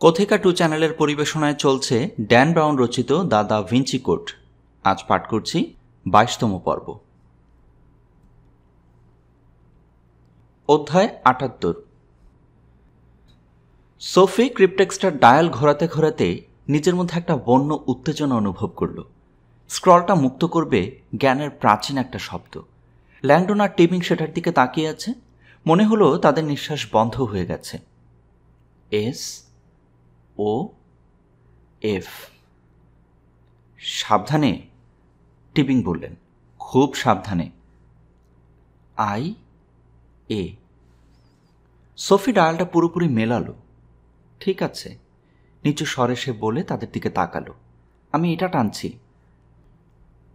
কথিকা 2 চ্যানেলের পরিবেশনায় চলছে ড্যান ব্রাউন রচিত দ্য ভিঞ্চি কোড। আজ পাঠ করছি 22তম পর্ব। অধ্যায় 78। সোফি ক্রিপ্টেক্সটার ডায়াল ঘোরাতে ঘোরাতে নিজের মধ্যে একটা বন্য উত্তেজনা অনুভব করল। স্ক্রলটা মুক্ত করবে জ্ঞানের প্রাচীন একটা শব্দ। ল্যাংডন আর টিবিং সেটার দিকে তাকিয়ে আছে। মনে হলো তাদের নিঃশ্বাস বন্ধ হয়ে গেছে। S O F. সাবধানে, টিবিং বললেন, খুব সাবধানে। I A. সোফি ডায়ালটা পুরোপুরি মেলালো। ঠিক আছে, নিচু স্বরে সে বলে তাদের দিকে তাকালো। আমি এটা টানছি।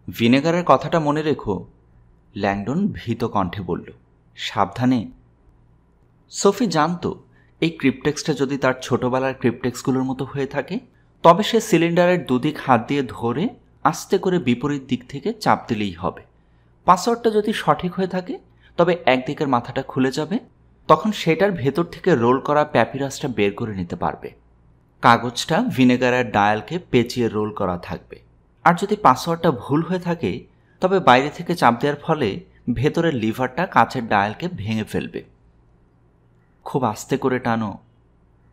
ভিনেগারের কথাটা মনে রেখো, ল্যাংডন ভীত কণ্ঠে বলল। সাবধানে। সোফি জানতো এই ক্রিপ্টেক্সটা যদি তার ছোটবেলার ক্রিপ্টেক্সগুলোর মতো হয়ে থাকে তবে সে সিলিন্ডারের দুদিক হাত দিয়ে ধরে আস্তে করে বিপরীত দিক থেকে চাপ দিলেই হবে। পাসওয়ার্ডটা যদি সঠিক হয়ে থাকে তবে একদিকের মাথাটা খুলে যাবে, তখন সেটার ভেতর থেকে রোল করা প্যাপিরাসটা বের করে নিতে পারবে। কাগজটা ভিনেগারের ডায়ালকে পেঁচিয়ে রোল করা থাকবে। আর যদি পাসওয়ার্ডটা ভুল হয়ে থাকে তবে বাইরে থেকে চাপ দেওয়ার ফলে ভেতরের লিভারটা কাচের ডায়ালকে ভেঙে ফেলবে। খুব আস্তে করে টানো,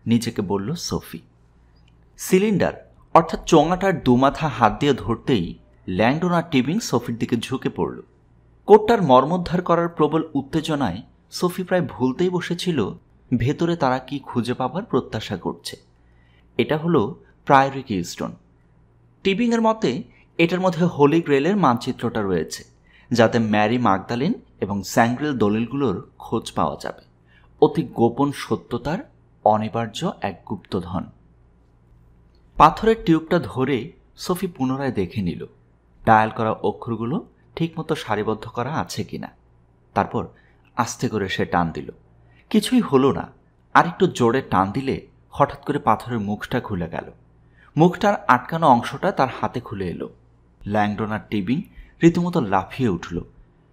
নিজেকে বলল সোফি। সিলিন্ডার অর্থাৎ চোঙাটার দুমাথা হাত দিয়ে ধরতেই ল্যাংডন আর টিবিং সোফির দিকে ঝুঁকে পড়ল। কোটটার মর্মোদ্ধার করার প্রবল উত্তেজনায় সোফি প্রায় ভুলতেই বসেছিল ভেতরে তারা কি খুঁজে পাবার প্রত্যাশা করছে। এটা হলো প্রায়োরিটি স্টোন। টিবিংয়ের মতে এটার মধ্যে হোলি গ্রেলের মানচিত্রটা রয়েছে, যাতে ম্যারি মাগদালিন এবং স্যাঙ্গ্রেল দলিলগুলোর খোঁজ পাওয়া যাবে। অতি গোপন সত্যতার অনিবার্য এক গুপ্তধন। পাথরের টিউবটা ধরে সোফি পুনরায় দেখে নিল ডায়াল করা অক্ষরগুলো ঠিকমতো সারিবদ্ধ করা আছে কিনা। তারপর আস্তে করে সে টান দিল। কিছুই হলো না। আর একটু জোরে টান দিলে হঠাৎ করে পাথরের মুখটা খুলে গেল। মুখটার আটকানো অংশটা তার হাতে খুলে এলো। ল্যাংডন আর টিবিং রীতিমতো লাফিয়ে উঠল।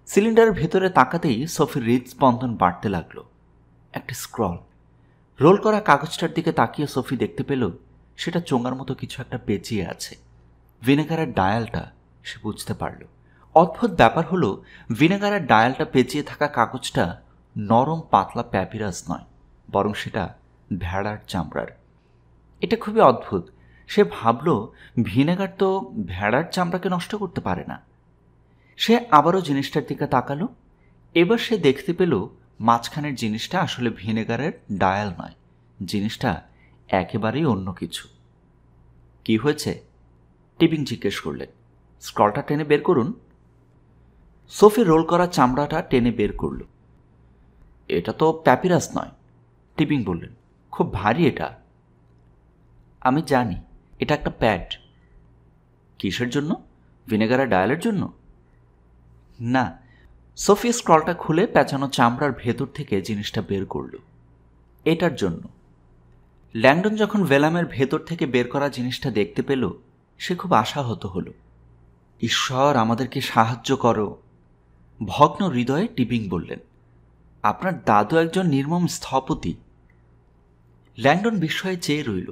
সিলিন্ডারের ভেতরে তাকাতেই সোফির হৃদস্পন্দন বাড়তে লাগলো। একটা স্ক্রল। রোল করা কাগজটার দিকে তাকিয়ে সোফি দেখতে পেল সেটা চোঙার মতো কিছু একটা পেঁচিয়ে আছে। ভিনেগারের ডায়ালটা সে বুঝতে পারল। অদ্ভুত ব্যাপার হলো ভিনেগারের ডায়ালটা পেঁচিয়ে থাকা কাগজটা নরম পাতলা প্যাপিরাস নয়, বরং সেটা ভেড়ার চামড়ার। এটা খুবই অদ্ভুত। সে ভাবল ভিনেগার তো ভেড়ার চামড়াকে নষ্ট করতে পারে না। সে আবারও জিনিসটার দিকে তাকালো। এবার সে দেখতে পেল মাঝখানের জিনিসটা আসলে ভিনেগারের ডায়াল নয়, জিনিসটা একেবারেই অন্য কিছু। কি হয়েছে? টিবিং জিজ্ঞেস করলেন। স্ক্রলটা টেনে বের করুন। সোফি রোল করা চামড়াটা টেনে বের করল। এটা তো প্যাপিরাস নয়, টিবিং বললেন। খুব ভারী এটা। আমি জানি, এটা একটা প্যাড। কিসের জন্য? ভিনেগারের ডায়ালের জন্য? না। সোফি স্ক্রলটা খুলে পেঁচানো চামড়ার ভেতর থেকে জিনিসটা বের করল। এটার জন্য। ল্যাংডন যখন ভেলামের ভেতর থেকে বের করা জিনিসটা দেখতে পেল সে খুব আশাহত হল। ঈশ্বর, আমাদেরকে সাহায্য করো, ভগ্ন হৃদয়ে টিবিং বললেন। আপনার দাদু একজন নির্মম স্থপতি। ল্যাংডন বিস্ময়ে চেয়ে রইল।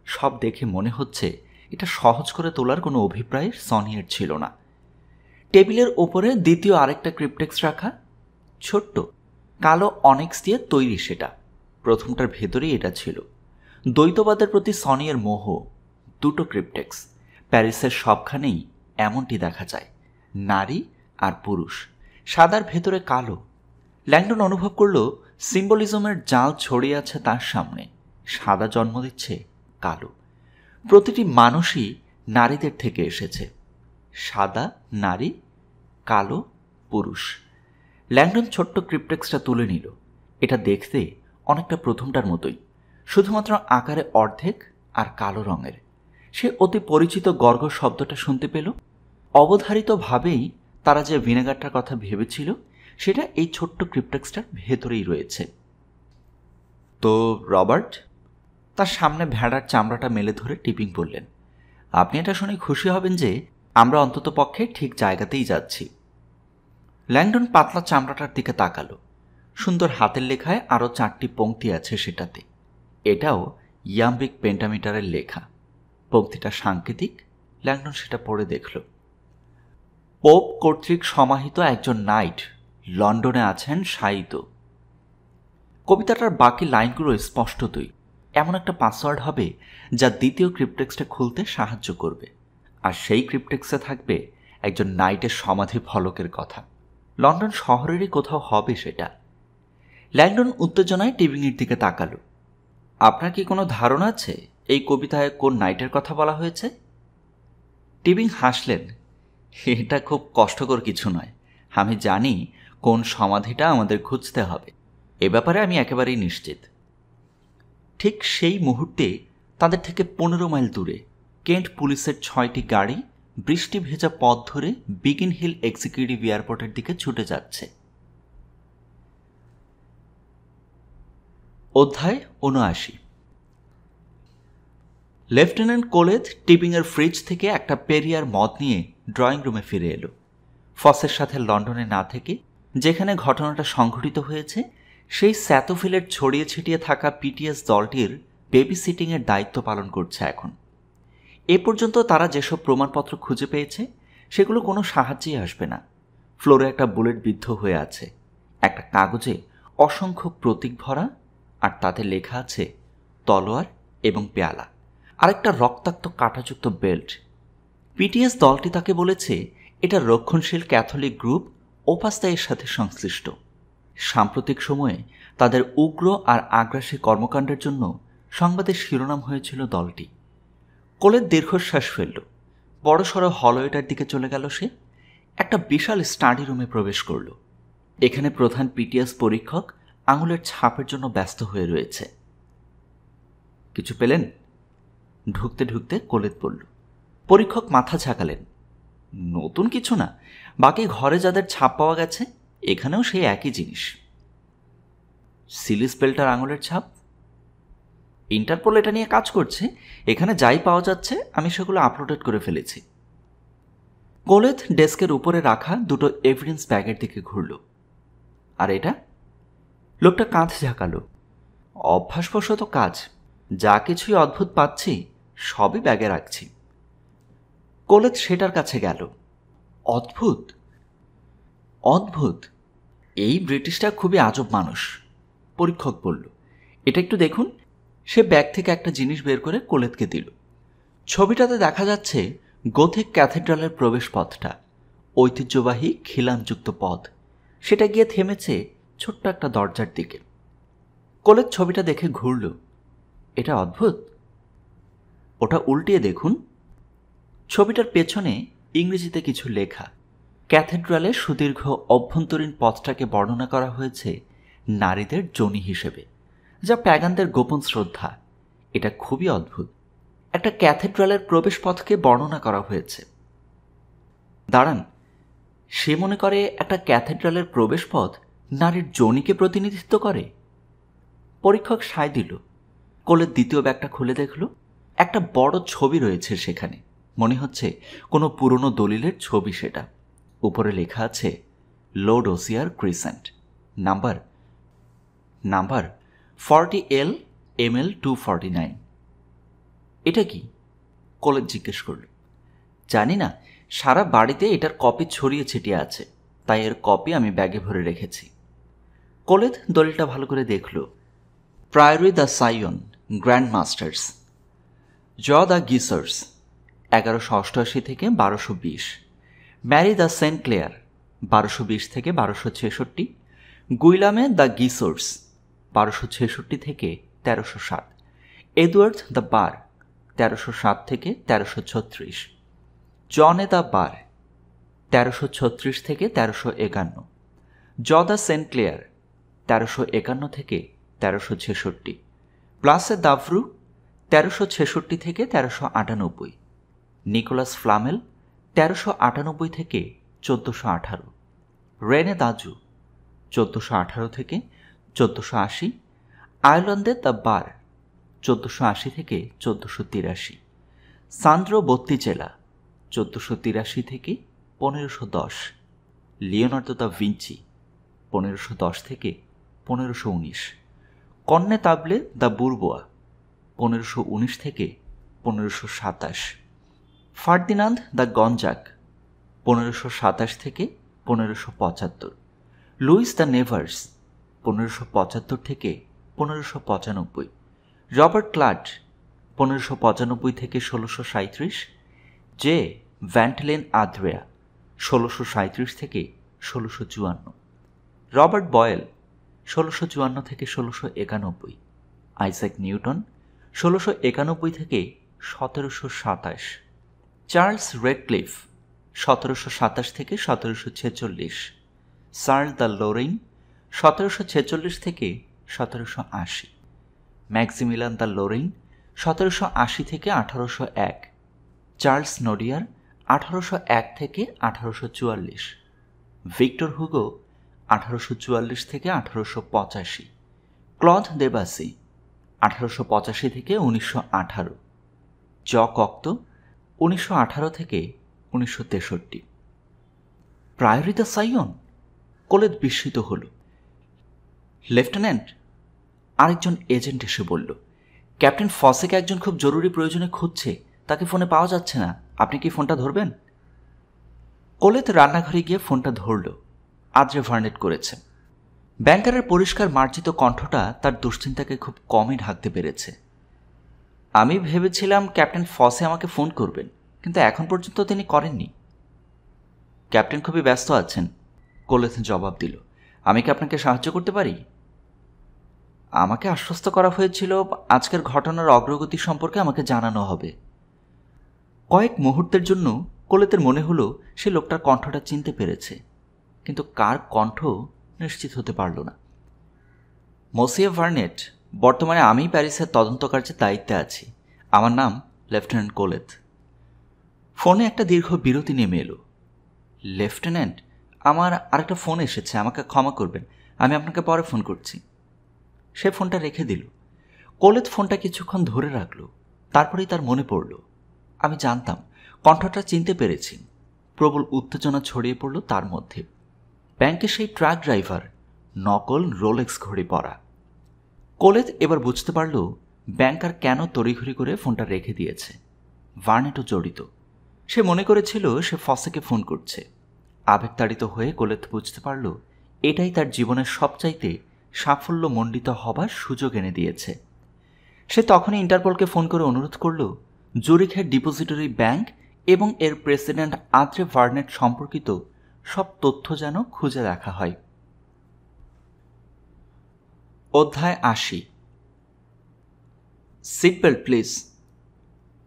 সব দেখে মনে হচ্ছে এটা সহজ করে তোলার কোনো অভিপ্রায় সনিয়ের ছিল না। টেবিলের ওপরে দ্বিতীয় আরেকটা ক্রিপ্টেক্স রাখা, ছোট্ট কালো অনেক্স দিয়ে তৈরি। সেটা প্রথমটার ভেতরেই এটা ছিল। দ্বৈতবাদের প্রতি সনিয়ের মোহ। দুটো ক্রিপ্টেক্স। প্যারিসের সবখানেই এমনটি দেখা যায়, নারী আর পুরুষ, সাদার ভেতরে কালো। ল্যাংডন অনুভব করল সিম্বলিজমের জাল ছড়িয়ে আছে তার সামনে। সাদা জন্ম দিচ্ছে কালো। প্রতিটি মানুষই নারীদের থেকে এসেছে। সাদা নারী, কালো পুরুষ। ল্যাংডন ছোট্ট ক্রিপ্টেক্সটা তুলে নিল। এটা দেখতে অনেকটা প্রথমটার মতোই, শুধুমাত্র আকারে অর্ধেক আর কালো রঙের। সে অতি পরিচিত গর্গ শব্দটা শুনতে পেল। অবধারিতভাবেই তারা যে ভিনেগারটার কথা ভেবেছিল সেটা এই ছোট্ট ক্রিপ্টেক্সটার ভেতরেই রয়েছে। তো রবার্ট? তার সামনে ভেড়ার চামড়াটা মেলে ধরে টিপিং বললেন, আপনি এটা শুনে খুশি হবেন যে আমরা অন্তত পক্ষে ঠিক জায়গাতেই যাচ্ছি। ল্যাংডন পাতলা চামড়াটার দিকে তাকালো। সুন্দর হাতের লেখায় আরও 4টি পংক্তি আছে সেটাতে। এটাও ইয়াম্বিক পেন্টামিটারের লেখা। পংক্তিটা সাংকেতিক। ল্যাংডন সেটা পড়ে দেখল। পোপ কর্তৃক সমাহিত একজন নাইট লন্ডনে আছেন শায়িত। কবিতাটার বাকি লাইনগুলো স্পষ্টতই এমন একটা পাসওয়ার্ড হবে যা দ্বিতীয় ক্রিপ্টেক্সটা খুলতে সাহায্য করবে, আর সেই ক্রিপ্টেক্সে থাকবে একজন নাইটের সমাধি ফলকের কথা। লন্ডন শহরেরই কোথাও হবে সেটা। ল্যাংডন উত্তেজনায় টিভিংয়ের দিকে তাকালো। আপনার কি কোনো ধারণা আছে এই কবিতায় কোন নাইটের কথা বলা হয়েছে? টিভিং হাসলেন। এটা খুব কষ্টকর কিছু নয়। আমি জানি কোন সমাধিটা আমাদের খুঁজতে হবে। এ ব্যাপারে আমি একেবারেই নিশ্চিত। ঠিক সেই মুহূর্তে তাদের থেকে 15 মাইল দূরে কেন্ট পুলিশের 6টি গাড়ি বৃষ্টি ভেজা পথ ধরে বিগিন হিল এক্সিকিউটিভ এয়ারপোর্টের দিকে ছুটে যাচ্ছে। অধ্যায় 79। লেফটেন্যান্ট কোলেথ টিপিংয়ের ফ্রিজ থেকে একটা পেরিয়ার মদ নিয়ে ড্রয়িং রুমে ফিরে এলো। ফসের সাথে লন্ডনে না থেকে যেখানে ঘটনাটা সংঘটিত হয়েছে সেই স্যাথোফিলের ছড়িয়ে ছিটিয়ে থাকা পিটিএস দলটির বেবি সিটিংয়ের দায়িত্ব পালন করছে এখন। এ পর্যন্ত তারা যেসব প্রমাণপত্র খুঁজে পেয়েছে সেগুলো কোনো সাহায্যেই আসবে না। ফ্লোরে একটা বুলেট বিদ্ধ হয়ে আছে, একটা কাগজে অসংখ্য প্রতীক ভরা, আর তাতে লেখা আছে তলোয়ার এবং পেয়ালা, আরেকটা রক্তাক্ত কাঁটাযুক্ত বেল্ট। পিটিএস দলটি তাকে বলেছে এটা রক্ষণশীল ক্যাথলিক গ্রুপ ওপাস্তায়ের সাথে সংশ্লিষ্ট। সাম্প্রতিক সময়ে তাদের উগ্র আর আগ্রাসী কর্মকাণ্ডের জন্য সংবাদের শিরোনাম হয়েছিল দলটি। কোলের দীর্ঘশ্বাস ফেলল। বড়সড় হলওয়েটার দিকে চলে গেল সে। একটা বিশাল স্টাডি রুমে প্রবেশ করল। এখানে প্রধান পিটিএস পরীক্ষক আঙুলের ছাপের জন্য ব্যস্ত হয়ে রয়েছে। কিছু পেলেন? ঢুকতে ঢুকতে কোলেত বলল। পরীক্ষক মাথা ঝাঁকালেন। নতুন কিছু না, বাকি ঘরে যাদের ছাপ পাওয়া গেছে এখানেও সেই একই জিনিস। সিলি স্পেল্টার আঙুলের ছাপ। ইন্টারপোল এটা নিয়ে কাজ করছে। এখানে যাই পাওয়া যাচ্ছে আমি সেগুলো আপলোডেড করে ফেলেছি। কোলেথ ডেস্কের উপরে রাখা দুটো এভিডেন্স ব্যাগের দিকে ঘুরল। আর এটা? লোকটা কাঁধ ঝাঁকালো। অভ্যাসবশত কাজ। যা কিছুই অদ্ভুত পাচ্ছি সবই ব্যাগে রাখছি। কোলেথ সেটার কাছে গেল। অদ্ভুত অদ্ভুত, এই ব্রিটিশটা খুবই আজব মানুষ, পরীক্ষক বলল। এটা একটু দেখুন। সে ব্যাগ থেকে একটা জিনিস বের করে কোলেথকে দিল। ছবিটাতে দেখা যাচ্ছে গোথিক ক্যাথেড্রালের প্রবেশ পথটা, ঐতিহ্যবাহী খিলানযুক্ত পথ। সেটা গিয়ে থেমেছে ছোট্ট একটা দরজার দিকে। কোলেথ ছবিটা দেখে ঘুরল। এটা অদ্ভুত। ওটা উল্টিয়ে দেখুন। ছবিটার পেছনে ইংরেজিতে কিছু লেখা। ক্যাথেড্রালের সুদীর্ঘ অভ্যন্তরীণ পথটাকে বর্ণনা করা হয়েছে নারীদের যোনি হিসেবে, যা প্যাগানদের গোপন শ্রদ্ধা। এটা খুবই অদ্ভুত। একটা ক্যাথেড্রালের প্রবেশ পথকে বর্ণনা করা হয়েছে। দাঁড়ান, সে মনে করে একটা ক্যাথেড্রালের প্রবেশ পথ নারীর যোনিকে প্রতিনিধিত্ব করে। পরীক্ষক সায় দিল। কোলের দ্বিতীয় ব্যাগটা খুলে দেখল। একটা বড় ছবি রয়েছে সেখানে। মনে হচ্ছে কোনো পুরনো দলিলের ছবি সেটা। উপরে লেখা আছে load OCR crescent, number 40L ML 249। এটা কি? কোলেথ জিজ্ঞেস করল। জানি না, সারা বাড়িতে এটার কপি ছড়িয়ে ছিটিয়ে আছে, তাই এর কপি আমি ব্যাগে ভরে রেখেছি। কোলেথ দলিলটা ভালো করে দেখল। প্রায়োরি দ্য সাইয়ন গ্র্যান্ড মাস্টার্স, জ দ্য গিসার্স 1188 থেকে 1220, ম্যারি দ্য সেন্ট ক্লেয়ার 1220 থেকে 1266, গুইলামে দ্য গিসোর্স 1266 থেকে 1307, এডওয়ার্ড দ্য বার 1307 থেকে 1336, জনে দ্য বার 1336 থেকে 1351, জ দ্য সেন্ট ক্লেয়ার 1351 থেকে 1366, প্লাসে দাভরু 1366 থেকে 1398, নিকোলাস ফ্লামেল 1398 থেকে 1418, রেনে দাজু 1418 থেকে 1480, আয়ারল্যান্ডে দ্য বার 1480 থেকে 1483, সান্দ্রো বত্তিচেলা 1483 থেকে 1510, লিওনার্দো দা ভিঞ্চি 1510 থেকে 1519, কন্নে তাবলে দ্য বুরবোয়া 1519 থেকে 1527, ফার্দিনান্দ দ্য গঞ্জাক 1527 থেকে 1575, লুইস দ্য নেভার্স 1575 থেকে 1595, রবার্ট ক্লাড 1595 থেকে 1637, জে ভ্যান্টলেন আদ্রেয়া 1637 থেকে 1654, রবার্ট বয়েল 1654 থেকে 1691, আইজ্যাক নিউটন 1691 থেকে 1727, চার্লস রেডক্লিফ 1727 থেকে 1746, সার্ল দ্য লোরেইন 1746 থেকে 1780, ম্যাক্সিমিলান দ্য লোরেইন 1780 থেকে 1801, চার্লস নোডিয়ার 1801 থেকে 1844, ভিক্টর হুগো 1844 থেকে 1885, ক্লদ দেবাসি 1885 থেকে 1918, জ কক্তো 1918 থেকে 1963। প্রায়োরিতা সাইয়ন? কোলেদ বিস্মিত হল। লেফটেন্যান্ট, আরেকজন এজেন্ট এসে বলল, ক্যাপ্টেন ফসেকে একজন খুব জরুরি প্রয়োজনে খুঁজছে, তাকে ফোনে পাওয়া যাচ্ছে না, আপনি কি ফোনটা ধরবেন? কোলেদ রান্নাঘরে গিয়ে ফোনটা ধরল। আদ্রে ভার্নেট করেছে। ব্যাংকারের পরিষ্কার মার্জিত কণ্ঠটা তার দুশ্চিন্তাকে খুব কমই ঢাকতে পেরেছে। আমি ভেবেছিলাম ক্যাপ্টেন ফসে আমাকে ফোন করবেন, কিন্তু এখন পর্যন্ত তিনি করেননি। ক্যাপ্টেন খুবই ব্যস্ত আছেন, কোলেদ জবাব দিল। আমি কি আপনাকে সাহায্য করতে পারি? আমাকে আশ্বস্ত করা হয়েছিল আজকের ঘটনার অগ্রগতি সম্পর্কে আমাকে জানানো হবে। কয়েক মুহূর্তের জন্য কোলেদের মনে হলো সে লোকটার কণ্ঠটা চিনতে পেরেছে, কিন্তু কার কণ্ঠ নিশ্চিত হতে পারল না। মসিয়ে ভার্নেট, বর্তমানে আমি প্যারিসের তদন্ত কার্যের দায়িত্বে আছি। আমার নাম লেফটেন্যান্ট কোলেদ। ফোনে একটা দীর্ঘ বিরতি নেমে এলো। লেফটেন্যান্ট, আমার আরেকটা ফোন এসেছে, আমাকে ক্ষমা করবেন, আমি আপনাকে পরে ফোন করছি। সে ফোনটা রেখে দিল। কোলেদ ফোনটা কিছুক্ষণ ধরে রাখল, তারপরেই তার মনে পড়ল, আমি জানতাম, কণ্ঠটা চিনতে পেরেছি। প্রবল উত্তেজনা ছড়িয়ে পড়ল তার মধ্যে। ব্যাংকে সেই ট্রাক ড্রাইভার, নকল রোলেক্স ঘড়ি পরা। কোলেদ এবার বুঝতে পারল ব্যাংকার কেন তড়িঘড়ি করে ফোনটা রেখে দিয়েছে। ভার্নেটও জড়িত। সে মনে করেছিল সে ফসেকে ফোন করছে। আবেগতাড়িত হয়ে কোলেদ বুঝতে পারল এটাই তার জীবনের সবচাইতে সাফল্যমণ্ডিত হবার সুযোগ এনে দিয়েছে। সে তখনই ইন্টারপোলকে ফোন করে অনুরোধ করল জুরিখের ডিপোজিটরি ব্যাংক এবং এর প্রেসিডেন্ট আদ্রে ভার্নেট সম্পর্কিত সব তথ্য যেন খুঁজে দেখা হয়। অধ্যায় 80। Seat belt please.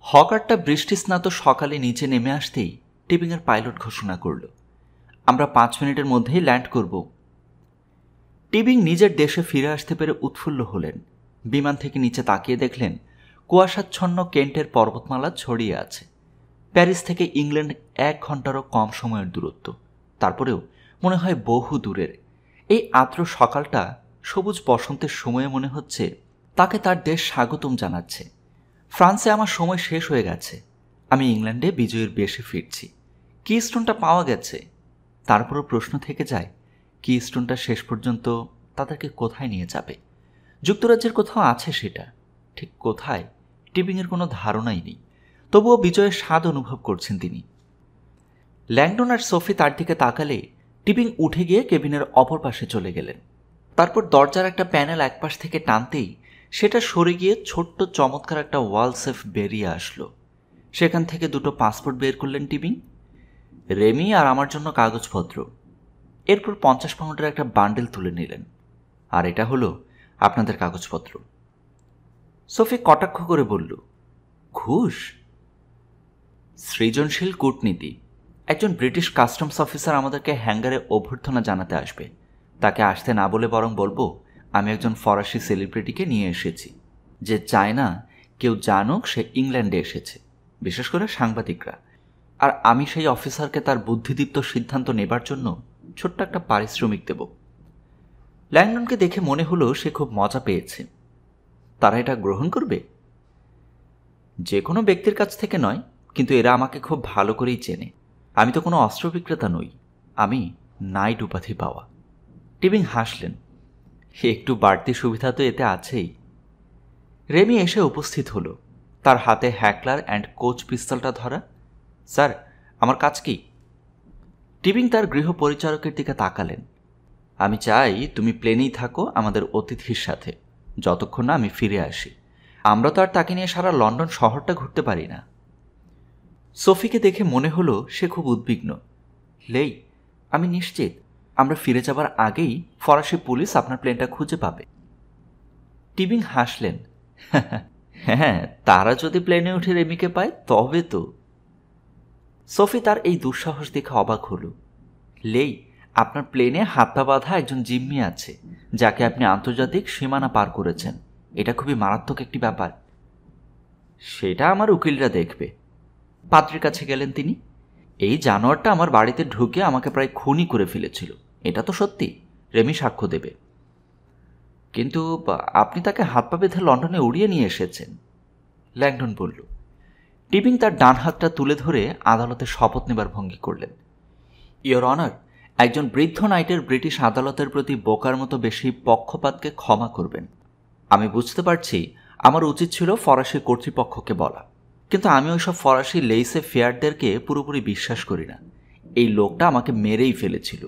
হকারটা বৃষ্টিস্নাত সকালে নিচে নেমে আসতেই টিপিংয়ের পাইলট ঘোষণা করল, আমরা 5 মিনিটের মধ্যেই ল্যান্ড করব। টিপিং নিজের দেশে ফিরে আসতে পেরে উৎফুল্ল হলেন। বিমান থেকে নিচে তাকিয়ে দেখলেন কুয়াশাচ্ছন্ন কেন্টের পর্বতমালা ছড়িয়ে আছে। প্যারিস থেকে ইংল্যান্ড 1 ঘন্টারও কম সময়ের দূরত্ব, তারপরেও মনে হয় বহু দূরের। এই আর্দ্র সকালটা সবুজ বসন্তের সময়ে মনে হচ্ছে তাকে তার দেশ স্বাগতম জানাচ্ছে। ফ্রান্সে আমার সময় শেষ হয়ে গেছে, আমি ইংল্যান্ডে বিজয়ের বেশে ফিরছি। কিস্টোনটা পাওয়া গেছে। তারপরও প্রশ্ন থেকে যায়, কিস্টোনটা শেষ পর্যন্ত তাদেরকে কোথায় নিয়ে যাবে? যুক্তরাজ্যের কোথাও আছে, সেটা ঠিক কোথায় টিপিংয়ের কোনো ধারণাই নেই। তবুও বিজয়ের স্বাদ অনুভব করছেন তিনি। ল্যাংডন আর সোফি তার দিকে তাকালে টিপিং উঠে গিয়ে কেবিনের অপর পাশে চলে গেলেন। তারপর দরজার একটা প্যানেল একপাশ থেকে টানতেই সেটা সরে গিয়ে ছোট্ট চমৎকার একটা ওয়াল সেফ বেরিয়ে আসলো। সেখান থেকে 2টো পাসপোর্ট বের করলেন টিপিং, রেমি আর আমার জন্য কাগজপত্র। এরপর 50 পাউন্ডের একটা বান্ডেল তুলে নিলেন। আর এটা হলো আপনাদের কাগজপত্র। সোফি কটাক্ষ করে বলল, ঘুষ? সৃজনশীল কূটনীতি। একজন ব্রিটিশ কাস্টমস অফিসার আমাদেরকে হ্যাঙ্গারে অভ্যর্থনা জানাতে আসবে। তাকে আসতে না বলে বরং বলবো আমি একজন ফরাসি সেলিব্রিটিকে নিয়ে এসেছি, যে চায় না কেউ জানুক সে ইংল্যান্ডে এসেছে, বিশেষ করে সাংবাদিকরা। আর আমি সেই অফিসারকে তার বুদ্ধিদীপ্ত সিদ্ধান্ত নেবার জন্য ছোট্ট একটা পারিশ্রমিক দেব। ল্যাংডনকে দেখে মনে হলো সে খুব মজা পেয়েছে। তারা এটা গ্রহণ করবে? যে কোনো ব্যক্তির কাছ থেকে নয়, কিন্তু এরা আমাকে খুব ভালো করেই চেনে। আমি তো কোনো অস্ত্র বিক্রেতা নই, আমি নাইট উপাধি পাওয়া। টিপিং হাসলেন, একটু বাড়তি সুবিধা তো এতে আছেই। রেমি এসে উপস্থিত হলো, তার হাতে হ্যাকলার অ্যান্ড কোচ পিস্তলটা ধরা। স্যার, আমার কাজ কি? টিবিং তার গৃহ পরিচারকের দিকে তাকালেন। আমি চাই তুমি প্লেনেই থাকো আমাদের অতিথির সাথে, যতক্ষণ না আমি ফিরে আসি। আমরা তো আর তাকে নিয়ে সারা লন্ডন শহরটা ঘুরতে পারি না। সোফিকে দেখে মনে হলো সে খুব উদ্বিগ্ন। লেই, আমি নিশ্চিত আমরা ফিরে যাবার আগেই ফরাসি পুলিশ আপনার প্লেনটা খুঁজে পাবে। টিবিং হাসলেন। হ্যাঁ, তারা যদি প্লেনে উঠে রেমিকে পায় তবে তো। সোফি তার এই দুঃসাহস দেখে অবাক হল। লেই, আপনার প্লেনে হাত পা বাঁধা একজন জিম্মি আছে, যাকে আপনি আন্তর্জাতিক সীমানা পার করেছেন। এটা খুবই মারাত্মক একটি ব্যাপার। সেটা আমার উকিলরা দেখবে। পাত্রের কাছে গেলেন তিনি। এই জানোয়ারটা আমার বাড়িতে ঢুকে আমাকে প্রায় খুনই করে ফেলেছিল, এটা তো সত্যি। রেমি সাক্ষ্য দেবে। কিন্তু আপনি তাকে হাত পা বেঁধে লন্ডনে উড়িয়ে নিয়ে এসেছেন, ল্যাংডন বলল। টিবিং তার ডান হাতটা তুলে ধরে আদালতে শপথ নেবার ভঙ্গি করলেন। ইয়োর অনার, একজন বৃদ্ধ নাইটের ব্রিটিশ আদালতের প্রতি বোকার মতো বেশি পক্ষপাতকে ক্ষমা করবেন। আমি বুঝতে পারছি আমার উচিত ছিল ফরাসি কর্তৃপক্ষকে বলা, কিন্তু আমি ওইসব ফরাসি লেইসে ফেয়ারদেরকে পুরোপুরি বিশ্বাস করি না। এই লোকটা আমাকে মেরেই ফেলেছিল।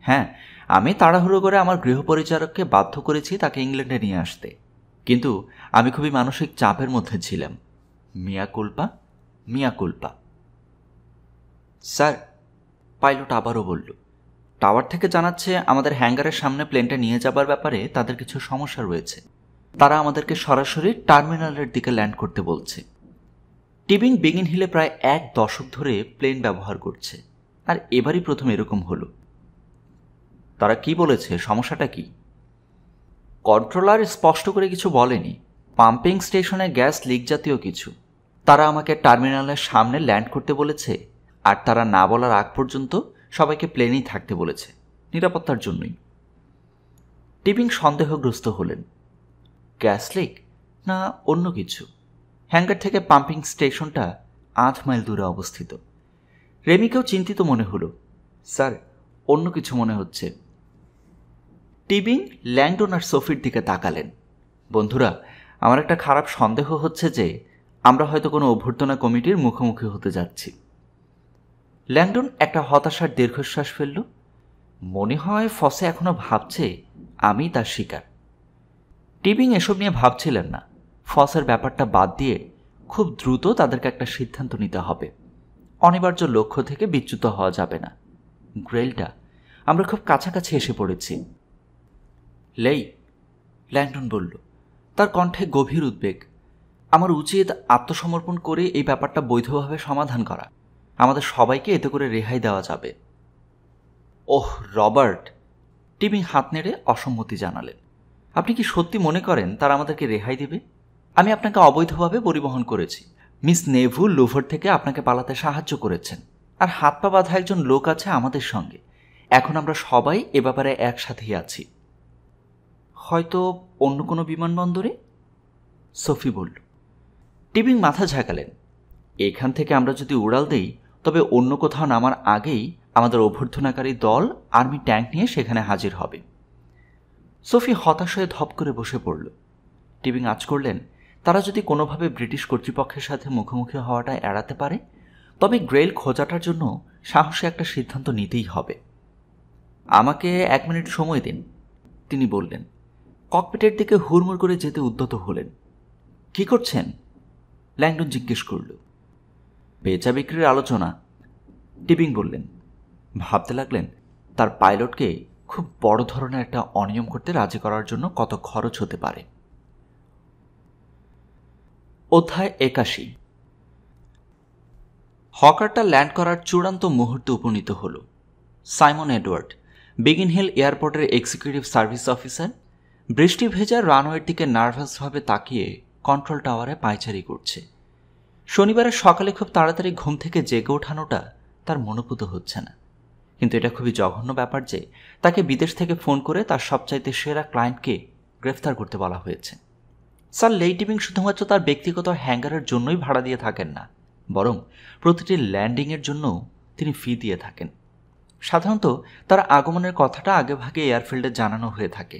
হ্যাঁ, আমি তাড়াহুড়ো করে আমার গৃহপরিচারককে বাধ্য করেছি তাকে ইংল্যান্ডে নিয়ে আসতে, কিন্তু আমি খুবই মানসিক চাপের মধ্যে ছিলাম। মিয়া কুলপা, মিয়া কুলপা। স্যার, পাইলট আবারও বলল, টাওয়ার থেকে জানাচ্ছে আমাদের হ্যাঙ্গারের সামনে প্লেনটা নিয়ে যাবার ব্যাপারে তাদের কিছু সমস্যা রয়েছে। তারা আমাদেরকে সরাসরি টার্মিনালের দিকে ল্যান্ড করতে বলছে। টিবিং বিগিন হিলে প্রায় 1 দশক ধরে প্লেন ব্যবহার করছে, আর এবারই প্রথম এরকম হলো। তারা কি বলেছে, সমস্যাটা কি? কন্ট্রোলার স্পষ্ট করে কিছু বলেনি। পাম্পিং স্টেশনে গ্যাস লিক জাতীয় কিছু। তারা আমাকে টার্মিনালের সামনে ল্যান্ড করতে বলেছে, আর তারা না বলার আগ পর্যন্ত সবাইকে প্লেনেই থাকতে বলেছে, নিরাপত্তার জন্যই। টিবিং সন্দেহগ্রস্ত হলেন। গ্যাস লিক না অন্য কিছু? হ্যাঙ্গার থেকে পাম্পিং স্টেশনটা 8 মাইল দূরে অবস্থিত। রেমিকেও চিন্তিত মনে হলো। স্যার, অন্য কিছু মনে হচ্ছে। টিবিং ল্যাংডন আর সোফির দিকে তাকালেন। বন্ধুরা, আমার একটা খারাপ সন্দেহ হচ্ছে যে আমরা হয়তো কোনো অভ্যর্থনা কমিটির মুখোমুখি হতে যাচ্ছি। ল্যাংডন একটা হতাশার দীর্ঘশ্বাস ফেলল। মনে হয় ফসে এখনো ভাবছে আমি তার শিকার। টিবিং এসব নিয়ে ভাবছিলেন না। ফসের ব্যাপারটা বাদ দিয়ে খুব দ্রুত তাদেরকে একটা সিদ্ধান্ত নিতে হবে। অনিবার্য লক্ষ্য থেকে বিচ্যুত হওয়া যাবে না। গ্রেলটা, আমরা খুব কাছাকাছি এসে পড়েছি। লেই, ল্যাংডন বলল, তার কণ্ঠে গভীর উদ্বেগ। আমার উচিত আত্মসমর্পণ করে এই ব্যাপারটা বৈধভাবে সমাধান করা। আমাদের সবাইকে এতে করে রেহাই দেওয়া যাবে। ওহ রবার্ট, টিবিং হাত নেড়ে অসম্মতি জানালেন। আপনি কি সত্যি মনে করেন তারা আমাদেরকে রেহাই দেবে? আমি আপনাকে অবৈধভাবে পরিবহন করেছি। মিস নেভু লুভর থেকে আপনাকে পালাতে সাহায্য করেছেন, আর হাত পা বাঁধা একজন লোক আছে আমাদের সঙ্গে। এখন আমরা সবাই এ ব্যাপারে একসাথেই আছি। হয়তো অন্য কোনো বিমানবন্দরে, সোফি বলল। টিবিং মাথা ঝাঁকালেন। এখান থেকে আমরা যদি উড়াল দেই, তবে অন্য কোথাও নামার আগেই আমাদের অভ্যর্থনাকারী দল আর্মি ট্যাঙ্ক নিয়ে সেখানে হাজির হবে। সোফি হতাশ হয়ে ধপ করে বসে পড়ল। টিবিং আঁচ করলেন, তারা যদি কোনোভাবে ব্রিটিশ কর্তৃপক্ষের সাথে মুখোমুখি হওয়াটা এড়াতে পারে, তবে গ্রেল খোঁজাটার জন্য সাহসী একটা সিদ্ধান্ত নিতেই হবে। আমাকে 1 মিনিট সময় দিন, তিনি বললেন। ককপিটের দিকে হুড়মুড় করে যেতে উদ্যত হলেন। কি করছেন? ল্যাংডন জিজ্ঞেস করল। বেচা বিক্রির আলোচনা, টিবিং বললেন। ভাবতে লাগলেন তার পাইলটকে খুব বড় ধরনের একটা অনিয়ম করতে রাজি করার জন্য কত খরচ হতে পারে। অধ্যায় 81। হকারটা ল্যান্ড করার চূড়ান্ত মুহূর্তে উপনীত হল। সাইমন এডওয়ার্ড, বিগিন হিল এয়ারপোর্টের এক্সিকিউটিভ সার্ভিস অফিসার, বৃষ্টি ভেজা রানওয়ের দিকে নার্ভাসভাবে তাকিয়ে কন্ট্রোল টাওয়ারে পায়চারি করছে। শনিবারের সকালে খুব তাড়াতাড়ি ঘুম থেকে জেগে ওঠানোটা তার মনোপুত হচ্ছে না, কিন্তু এটা খুবই জঘন্য ব্যাপার যে তাকে বিদেশ থেকে ফোন করে তার সবচাইতে সেরা ক্লায়েন্টকে গ্রেফতার করতে বলা হয়েছে। স্যার লেই টিবিং শুধুমাত্র তার ব্যক্তিগত হ্যাঙ্গারের জন্যই ভাড়া দিয়ে থাকেন না, বরং প্রতিটি ল্যান্ডিংয়ের জন্য তিনি ফি দিয়ে থাকেন। সাধারণত তার আগমনের কথাটা আগেভাগে এয়ারফিল্ডে জানানো হয়ে থাকে।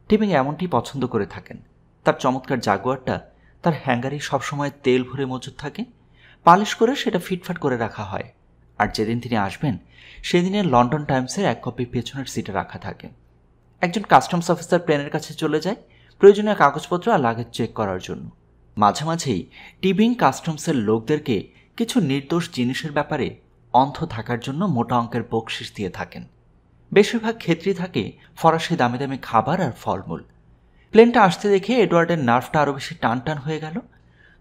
টিবিং এমনটি পছন্দ করে থাকেন। তার চমৎকার জাগুয়ারটা তার হ্যাঙ্গারেই সবসময় তেল ভরে মজুদ থাকে, পালিশ করে সেটা ফিটফাট করে রাখা হয়। আর যেদিন তিনি আসবেন সেদিনে লন্ডন টাইমসের এক কপি পেছনের সিটে রাখা থাকে। একজন কাস্টমস অফিসার প্লেনের কাছে চলে যায় প্রয়োজনীয় কাগজপত্র আর লাগেজ চেক করার জন্য। মাঝে মাঝেই টিবিং কাস্টমসের লোকদেরকে কিছু নির্দোষ জিনিসের ব্যাপারে অন্ধ থাকার জন্য মোটা অঙ্কের বকশিস দিয়ে থাকেন। বেশিরভাগ ক্ষেত্রেই থাকে ফরাসি দামি দামি খাবার আর ফলমূল। প্লেনটা আসতে দেখে এডওয়ার্ডের নার্ভটা আরও বেশি টান টান হয়ে গেল।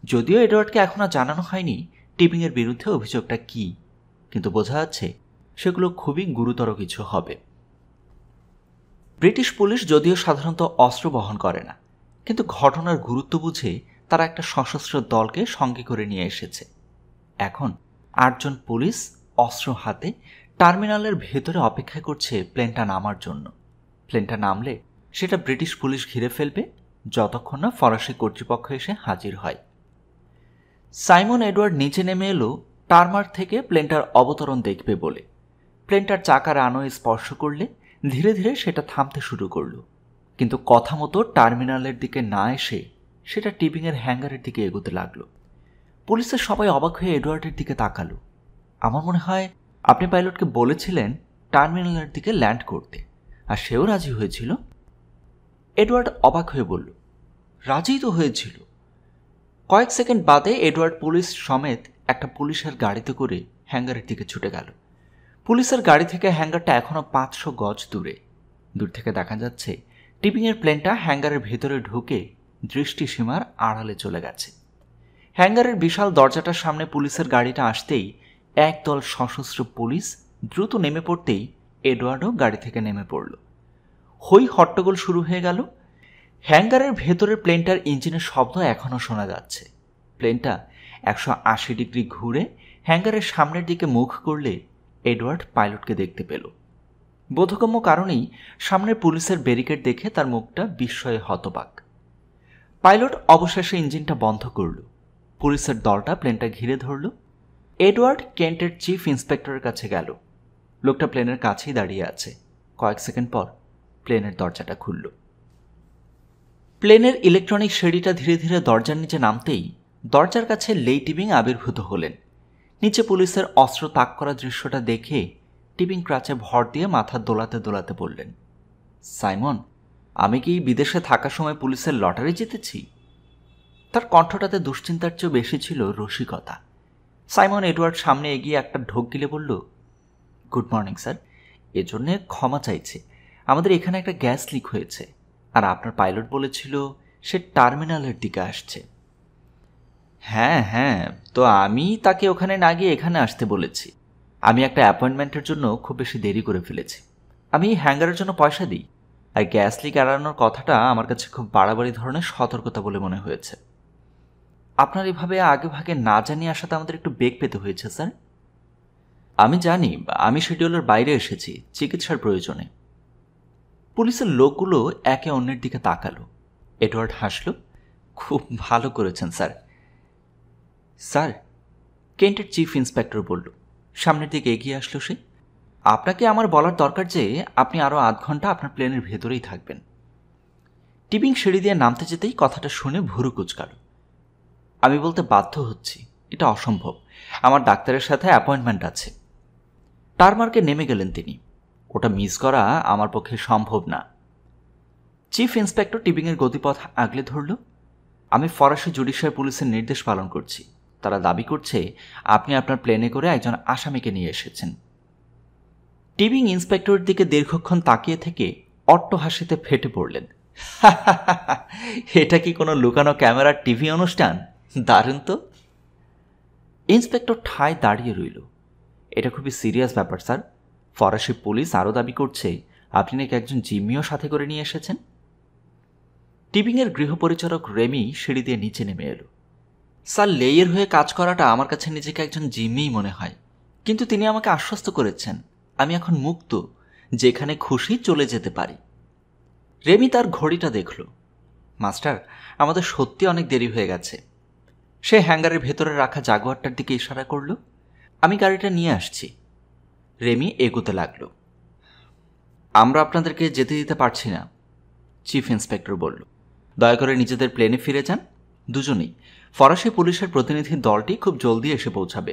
যদিও এডওয়ার্ডকে এখনও জানানো হয়নি টিবিংয়ের বিরুদ্ধে অভিযোগটা কী, কিন্তু বোঝা যাচ্ছে সেগুলো খুবই গুরুতর কিছু হবে। ব্রিটিশ পুলিশ যদিও সাধারণত অস্ত্র বহন করে না, কিন্তু ঘটনার গুরুত্ব বুঝে তারা একটা সশস্ত্র দলকে সঙ্গে করে নিয়ে এসেছে। এখন 8 জন পুলিশ অস্ত্র হাতে টার্মিনালের ভেতরে অপেক্ষা করছে প্লেনটা নামার জন্য। প্লেনটা নামলে সেটা ব্রিটিশ পুলিশ ঘিরে ফেলবে যতক্ষণ না ফরাসি কর্তৃপক্ষ এসে হাজির হয়। সাইমন এডওয়ার্ড নিচে নেমে এলো টারমার থেকে প্লেনটার অবতরণ দেখবে বলে। প্লেনটার চাকার আনোয় স্পর্শ করলে ধীরে ধীরে সেটা থামতে শুরু করলো, কিন্তু কথা মতো টার্মিনালের দিকে না এসে সেটা টিবিংয়ের হ্যাঙ্গারের দিকে এগোতে লাগলো। পুলিশের সবাই অবাক হয়ে এডওয়ার্ডের দিকে তাকালো। আমার মনে হয় আপনি পাইলটকে বলেছিলেন টার্মিনালের দিকে ল্যান্ড করতে, আর সেও রাজি হয়েছিল। এডওয়ার্ড অবাক হয়ে বলল, রাজিই তো হয়েছিল। কয়েক সেকেন্ড বাদে এডওয়ার্ড পুলিশ সমেত একটা পুলিশের গাড়িতে করে হ্যাঙ্গারের দিকে ছুটে গেল। পুলিশের গাড়ি থেকে হ্যাঙ্গারটা এখনও 500 গজ দূরে। দূর থেকে দেখা যাচ্ছে টিপিংয়ের প্লেনটা হ্যাঙ্গারের ভেতরে ঢুকে দৃষ্টিসীমার আড়ালে চলে গেছে। হ্যাঙ্গারের বিশাল দরজাটার সামনে পুলিশের গাড়িটা আসতেই একদল সশস্ত্র পুলিশ দ্রুত নেমে পড়তেই এডওয়ার্ডও গাড়ি থেকে নেমে পড়ল। হই হট্টগোল শুরু হয়ে গেল। হ্যাঙ্গারের ভেতরের প্লেনটার ইঞ্জিনের শব্দ এখনও শোনা যাচ্ছে। প্লেনটা 180 ডিগ্রি ঘুরে হ্যাঙ্গারের সামনের দিকে মুখ করলে এডওয়ার্ড পাইলটকে দেখতে পেল। বোধগম্য কারণেই সামনের পুলিশের ব্যারিকেড দেখে তার মুখটা বিস্ময়ে হতবাক। পাইলট অবশেষে ইঞ্জিনটা বন্ধ করল। পুলিশের দলটা প্লেনটা ঘিরে ধরল। এডওয়ার্ড কেন্টের চিফ ইন্সপেক্টরের কাছে গেল। লোকটা প্লেনের কাছেই দাঁড়িয়ে আছে। কয়েক সেকেন্ড পর প্লেনের দরজাটা খুলল। প্লেনের ইলেকট্রনিক সিঁড়িটা ধীরে ধীরে দরজার নিচে নামতেই দরজার কাছে লেই টিবিং আবির্ভূত হলেন। নিচে পুলিশের অস্ত্র তাক করা দৃশ্যটা দেখে টিবিং ক্রাচে ভর দিয়ে মাথা দোলাতে দোলাতে বললেন, সাইমন, আমি কি বিদেশে থাকার সময় পুলিশের লটারি জিতেছি? তার কণ্ঠটাতে দুশ্চিন্তার চেয়েও বেশি ছিল রসিকতা। সাইমন এডওয়ার্ড সামনে এগিয়ে একটা ঢোক গিলে বলল, গুড মর্নিং স্যার, এজন্যে ক্ষমা চাইছি। আমাদের এখানে একটা গ্যাস লিক হয়েছে, আর আপনার পাইলট বলেছিল সে টার্মিনালের দিকে আসছে। হ্যাঁ হ্যাঁ, তো আমি তাকে ওখানে না গিয়ে এখানে আসতে বলেছি। আমি একটা অ্যাপয়েন্টমেন্টের জন্য খুব বেশি দেরি করে ফেলেছি। আমি হ্যাঙ্গারের জন্য পয়সা দিই, আর গ্যাস লিক এড়ানোর কথাটা আমার কাছে খুব বাড়াবাড়ি ধরনের সতর্কতা বলে মনে হয়েছে। আপনার এভাবে আগে ভাগে না জানিয়ে আসাতে আমাদের একটু বেগ পেতে হয়েছে স্যার। আমি জানি, আমি শিডিউলের বাইরে এসেছি চিকিৎসার প্রয়োজনে। পুলিশের লোকগুলো একে অন্যের দিকে তাকালো। এডওয়ার্ড হাসল, খুব ভালো করেছেন স্যার। স্যার, কেন্টের চিফ ইন্সপেক্টর বলল। সামনের দিকে এগিয়ে আসলো সে। আপনাকে আমার বলার দরকার যে আপনি আরও আধ ঘন্টা আপনার প্লেনের ভেতরেই থাকবেন। টিবিং সিঁড়ি দিয়ে নামতে যেতেই কথাটা শুনে ভুরু কুচকাল। আমি বলতে বাধ্য হচ্ছি, এটা অসম্ভব। আমার ডাক্তারের সাথে অ্যাপয়েন্টমেন্ট আছে। টারমার্কে নেমে গেলেন তিনি। ওটা মিস করা আমার পক্ষে সম্ভব না। চিফ ইন্সপেক্টর টিবিংয়ের গতিপথ আগলে ধরল। আমি ফরাসি জুডিশিয়াল পুলিশের নির্দেশ পালন করছি। তারা দাবি করছে আপনি আপনার প্লেনে করে একজন আসামিকে নিয়ে এসেছেন। টিবিং ইন্সপেক্টরের দিকে দীর্ঘক্ষণ তাকিয়ে থেকে অট্টহাসিতে ফেটে পড়লেন। এটা কি কোনো লুকানো ক্যামেরার টিভি অনুষ্ঠান? দারুণ তো। ইন্সপেক্টর ঠায় দাঁড়িয়ে রইল। এটা খুবই সিরিয়াস ব্যাপার স্যার। ফরাসি পুলিশ আরও দাবি করছে আপনি নাকি একজন জিম্মিও সাথে করে নিয়ে এসেছেন। টিবিংয়ের গৃহপরিচারক রেমি সিঁড়ি দিয়ে নিচে নেমে এলো। স্যার, লেইয়ের হয়ে কাজ করাটা আমার কাছে নিজেকে একজন জিম্মিই মনে হয়, কিন্তু তিনি আমাকে আশ্বস্ত করেছেন আমি এখন মুক্ত, যেখানে খুশি চলে যেতে পারি। রেমি তার ঘড়িটা দেখল। মাস্টার, আমাদের সত্যি অনেক দেরি হয়ে গেছে। সে হ্যাঙ্গারের ভেতরে রাখা জাগুয়ারটার দিকে ইশারা করল। আমি গাড়িটা নিয়ে আসছি। রেমি এগোতে লাগল। আমরা আপনাদেরকে যেতে দিতে পারছি না, চিফ ইন্সপেক্টর বলল। দয়া করে নিজেদের প্লেনে ফিরে যান। দুজনেই ফরাসি পুলিশের প্রতিনিধি দলটি খুব জলদি এসে পৌঁছাবে।